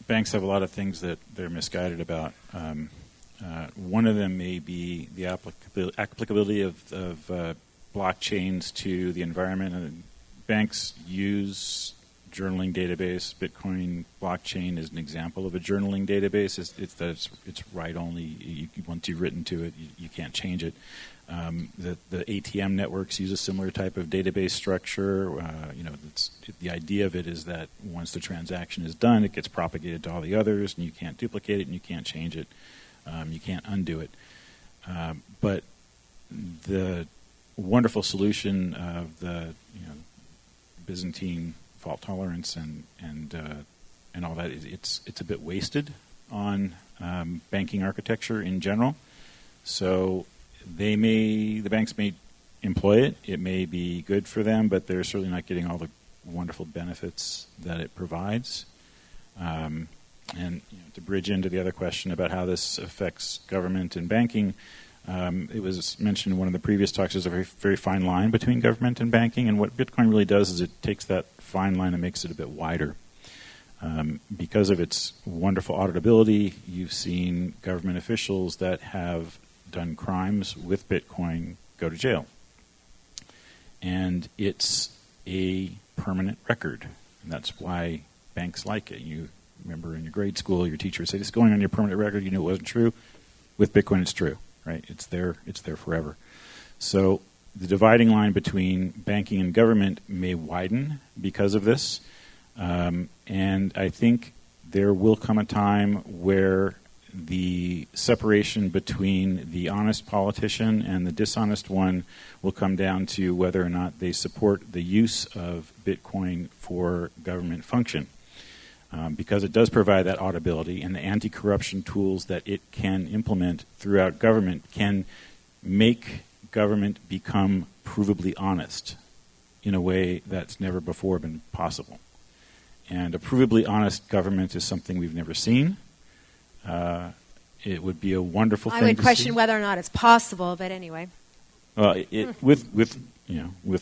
banks have a lot of things that they're misguided about. One of them may be the applicability of blockchains to the environment. Banks use journaling database. Bitcoin blockchain is an example of a journaling database. It's write only. Once you've written to it, you can't change it. The ATM networks use a similar type of database structure. The idea of it is that once the transaction is done, it gets propagated to all the others, and you can't duplicate it, and you can't change it. You can't undo it. But the wonderful solution of the Byzantine fault tolerance and all that, it's a bit wasted on banking architecture in general. So the banks may employ it. It may be good for them, but they're certainly not getting all the wonderful benefits that it provides. And to bridge into the other question about how this affects government and banking, it was mentioned in one of the previous talks, there's a very, very fine line between government and banking, and what Bitcoin really does is it takes that fine line and makes it a bit wider. Because of its wonderful auditability, you've seen government officials that have done crimes with Bitcoin go to jail. And it's a permanent record, and that's why banks like it. You remember in your grade school, your teacher would say, "This is going on your permanent record." You knew it wasn't true. With Bitcoin, it's true, right? It's there forever. So the dividing line between banking and government may widen because of this. And I think there will come a time where the separation between the honest politician and the dishonest one will come down to whether or not they support the use of Bitcoin for government function. Because it does provide that auditability, and the anti-corruption tools that it can implement throughout government can make government become provably honest in a way that's never before been possible. And a provably honest government is something we've never seen. It would be a wonderful thing to see. I would question whether or not it's possible, but anyway. Well, with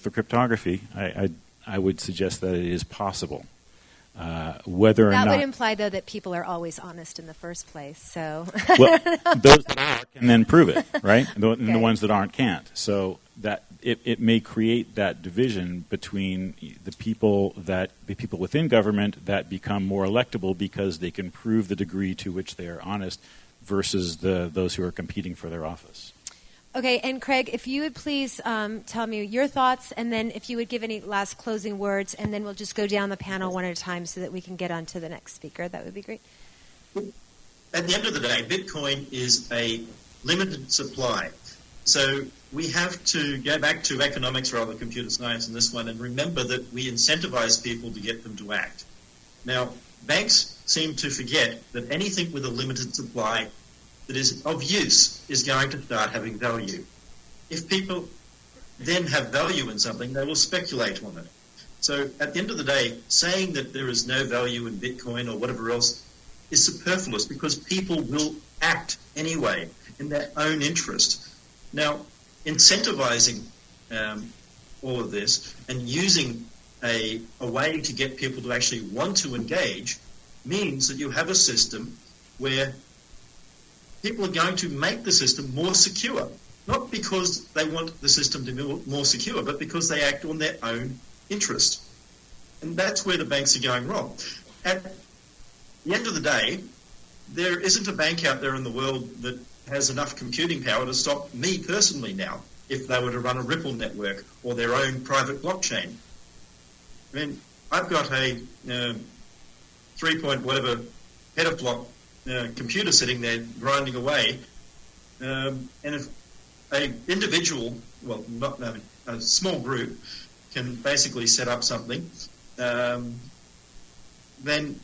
the cryptography, I would suggest that it is possible. Whether or not that would imply, though, that people are always honest in the first place. So, well, those that are can then prove it, right? And the ones that aren't can't. So that it may create that division between the people within government that become more electable because they can prove the degree to which they are honest, versus those who are competing for their office. Okay, and Craig, if you would please tell me your thoughts, and then if you would give any last closing words, and then we'll just go down the panel one at a time so that we can get on to the next speaker. That would be great. At the end of the day, Bitcoin is a limited supply. So we have to go back to economics rather than computer science in this one and remember that we incentivize people to get them to act. Now, banks seem to forget that anything with a limited supply that is of use is going to start having value. If people then have value in something, they will speculate on it. So at the end of the day, saying that there is no value in Bitcoin or whatever else is superfluous because people will act anyway in their own interest. Now, incentivizing all of this and using a way to get people to actually want to engage means that you have a system where people are going to make the system more secure, not because they want the system to be more secure, but because they act on their own interest. And that's where the banks are going wrong. At the end of the day, there isn't a bank out there in the world that has enough computing power to stop me personally now if they were to run a Ripple network or their own private blockchain. I mean, I've got a 3 whatever petaflop computer sitting there grinding away, and if an individual, well, not a small group, can basically set up something, then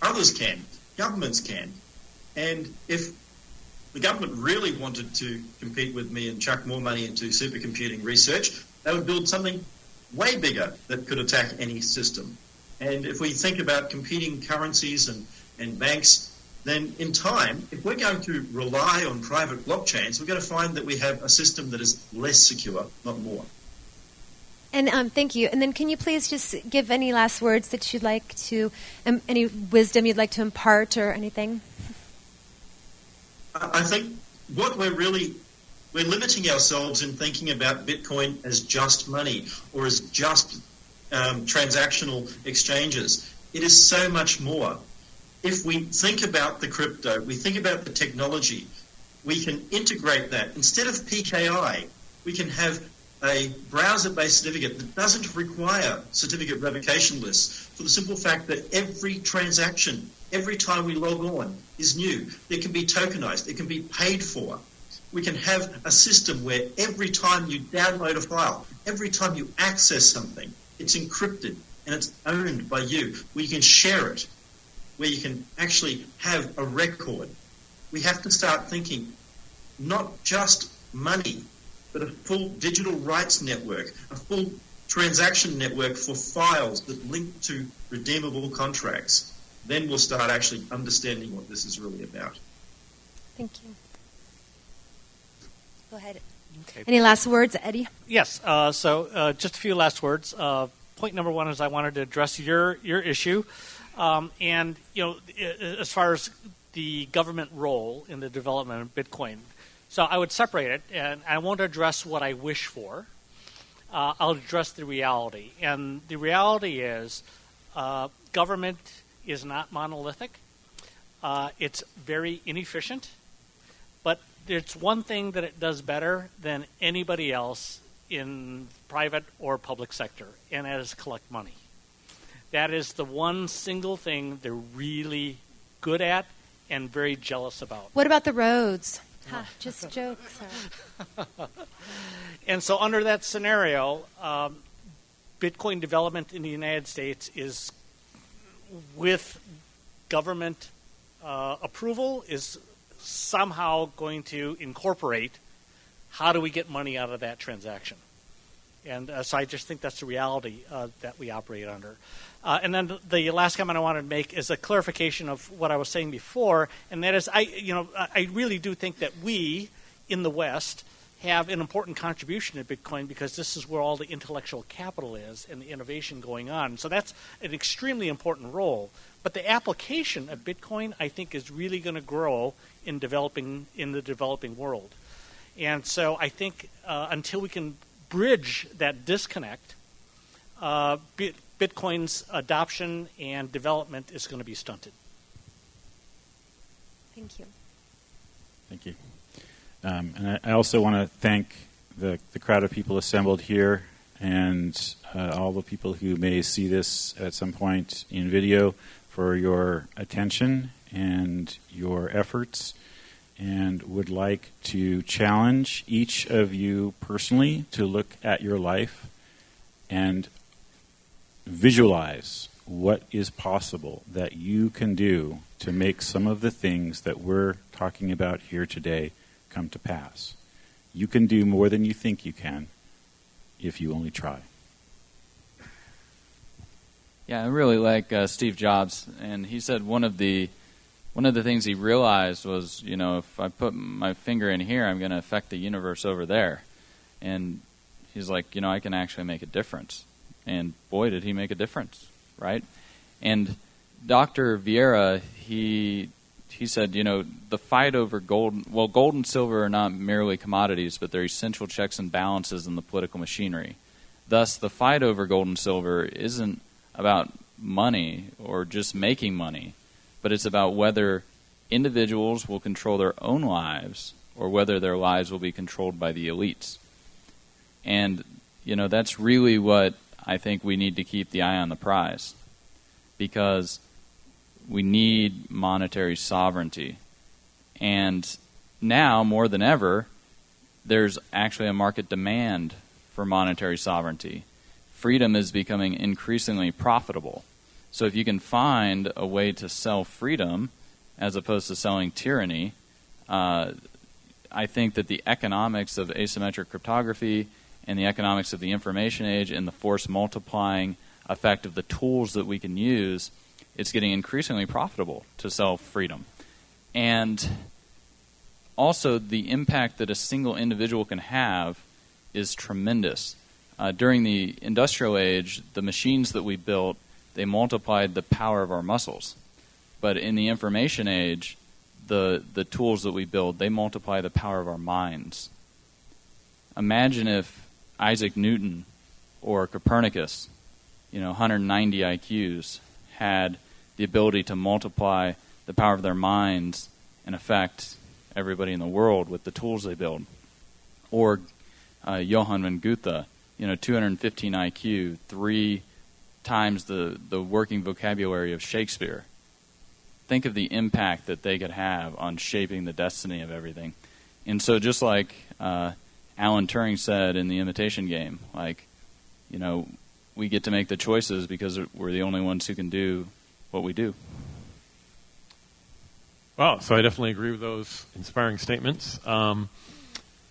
others can, governments can. And if the government really wanted to compete with me and chuck more money into supercomputing research, they would build something way bigger that could attack any system. And if we think about competing currencies and banks, then in time, if we're going to rely on private blockchains, we're going to find that we have a system that is less secure, not more. And thank you. And then can you please just give any last words that you'd like to, any wisdom you'd like to impart or anything? I think what we're limiting ourselves in thinking about Bitcoin as just money or as just transactional exchanges. It is so much more. If we think about the crypto, we think about the technology, we can integrate that. Instead of PKI, we can have a browser-based certificate that doesn't require certificate revocation lists for the simple fact that every transaction, every time we log on, is new. It can be tokenized. It can be paid for. We can have a system where every time you download a file, every time you access something, it's encrypted and it's owned by you, where you can share it, where you can actually have a record. We have to start thinking not just money, but a full digital rights network, a full transaction network for files that link to redeemable contracts. Then we'll start actually understanding what this is really about. Thank you. Go ahead. Okay. Any last words, Eddie? Yes. So just a few last words. Point number one is I wanted to address your issue. And, as far as the government role in the development of Bitcoin. So I would separate it, and I won't address what I wish for. I'll address the reality. And the reality is government is not monolithic. It's very inefficient. But there's one thing that it does better than anybody else in private or public sector, and that is collect money. That is the one single thing they're really good at and very jealous about. What about the roads? Just jokes. And so under that scenario, Bitcoin development in the United States is, with government approval, is somehow going to incorporate how do we get money out of that transaction. And so I just think that's the reality that we operate under. And then the last comment I wanted to make is a clarification of what I was saying before, and that is I really do think that we in the West have an important contribution to Bitcoin because this is where all the intellectual capital is and the innovation going on. So that's an extremely important role. But the application of Bitcoin, I think, is really going to grow in the developing world. And so I think until we can bridge that disconnect, Bitcoin's adoption and development is going to be stunted. Thank you. Thank you. And I also want to thank the crowd of people assembled here and all the people who may see this at some point in video for your attention and your efforts, and would like to challenge each of you personally to look at your life and visualize what is possible that you can do to make some of the things that we're talking about here today come to pass. You can do more than you think you can if you only try. Yeah, I really like Steve Jobs, and he said one of the things he realized was, if I put my finger in here, I'm going to affect the universe over there. And he's like, I can actually make a difference. And boy, did he make a difference, right? And Dr. Vieira, he said, the fight over gold and silver are not merely commodities, but they're essential checks and balances in the political machinery. Thus, the fight over gold and silver isn't about money or just making money, but it's about whether individuals will control their own lives or whether their lives will be controlled by the elites. And, that's really what I think we need to keep the eye on the prize, because we need monetary sovereignty. And now, more than ever, there's actually a market demand for monetary sovereignty. Freedom is becoming increasingly profitable. So if you can find a way to sell freedom as opposed to selling tyranny, I think that the economics of asymmetric cryptography and the economics of the information age and the force multiplying effect of the tools that we can use, it's getting increasingly profitable to sell freedom. And also the impact that a single individual can have is tremendous. During the industrial age, the machines that we built, they multiplied the power of our muscles. But in the information age, the tools that we build, they multiply the power of our minds. Imagine if Isaac Newton or Copernicus, 190 IQs, had the ability to multiply the power of their minds and affect everybody in the world with the tools they build. Or Johann von Goethe, 215 IQ, 3 times the working vocabulary of Shakespeare. Think of the impact that they could have on shaping the destiny of everything. And so just like Alan Turing said in The Imitation Game, we get to make the choices because we're the only ones who can do what we do. Wow, so I definitely agree with those inspiring statements. An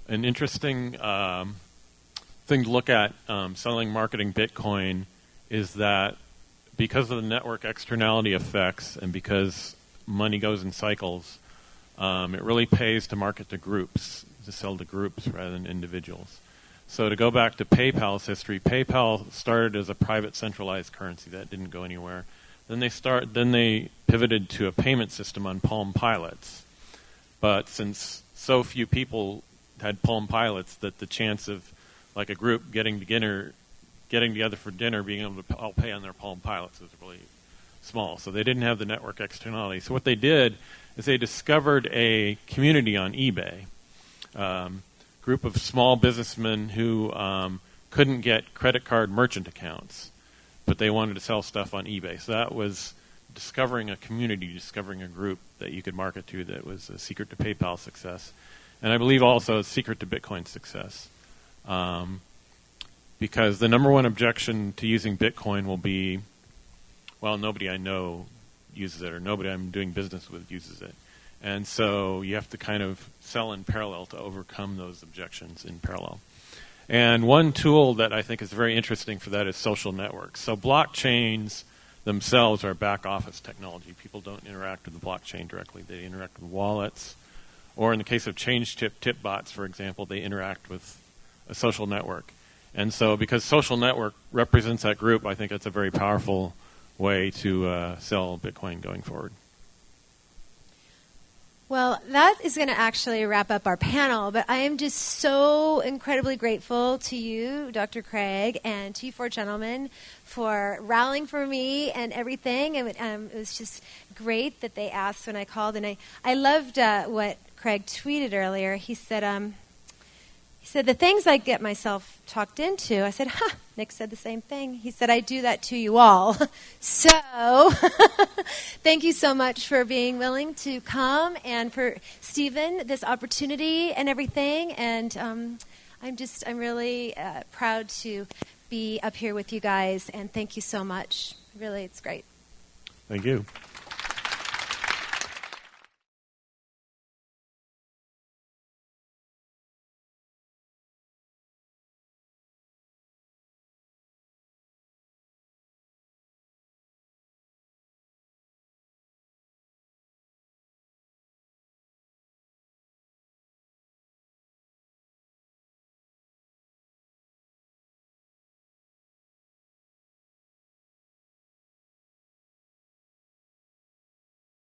interesting thing to look at selling, marketing Bitcoin is that because of the network externality effects and because money goes in cycles, it really pays to market to groups, to sell to groups rather than individuals. So to go back to PayPal's history, PayPal started as a private centralized currency. That didn't go anywhere. Then they pivoted to a payment system on Palm Pilots. But since so few people had Palm Pilots, that the chance of like a group getting together for dinner, being able to all pay on their Palm Pilots was really small. So they didn't have the network externality. So what they did is they discovered a community on eBay, group of small businessmen who couldn't get credit card merchant accounts, but they wanted to sell stuff on eBay. So that was discovering a community, discovering a group that you could market to that was a secret to PayPal's success. And I believe also a secret to Bitcoin's success. Because the number one objection to using Bitcoin will be, well, nobody I know uses it or nobody I'm doing business with uses it. And so you have to kind of sell in parallel to overcome those objections in parallel. And one tool that I think is very interesting for that is social networks. So blockchains themselves are back office technology. People don't interact with the blockchain directly. They interact with wallets. Or in the case of change tip bots, for example, they interact with a social network. And so because social network represents that group, I think that's a very powerful way to sell Bitcoin going forward. Well, that is going to actually wrap up our panel, but I am just so incredibly grateful to you, Dr. Craig, and to you four gentlemen for rallying for me and everything. And it was just great that they asked when I called. And I loved what Craig tweeted earlier. He said, He said, the things I get myself talked into. I said, Nick said the same thing. He said, I do that to you all. So thank you so much for being willing to come, and for Stephen, this opportunity and everything. And I'm really proud to be up here with you guys, and thank you so much. Really, it's great. Thank you.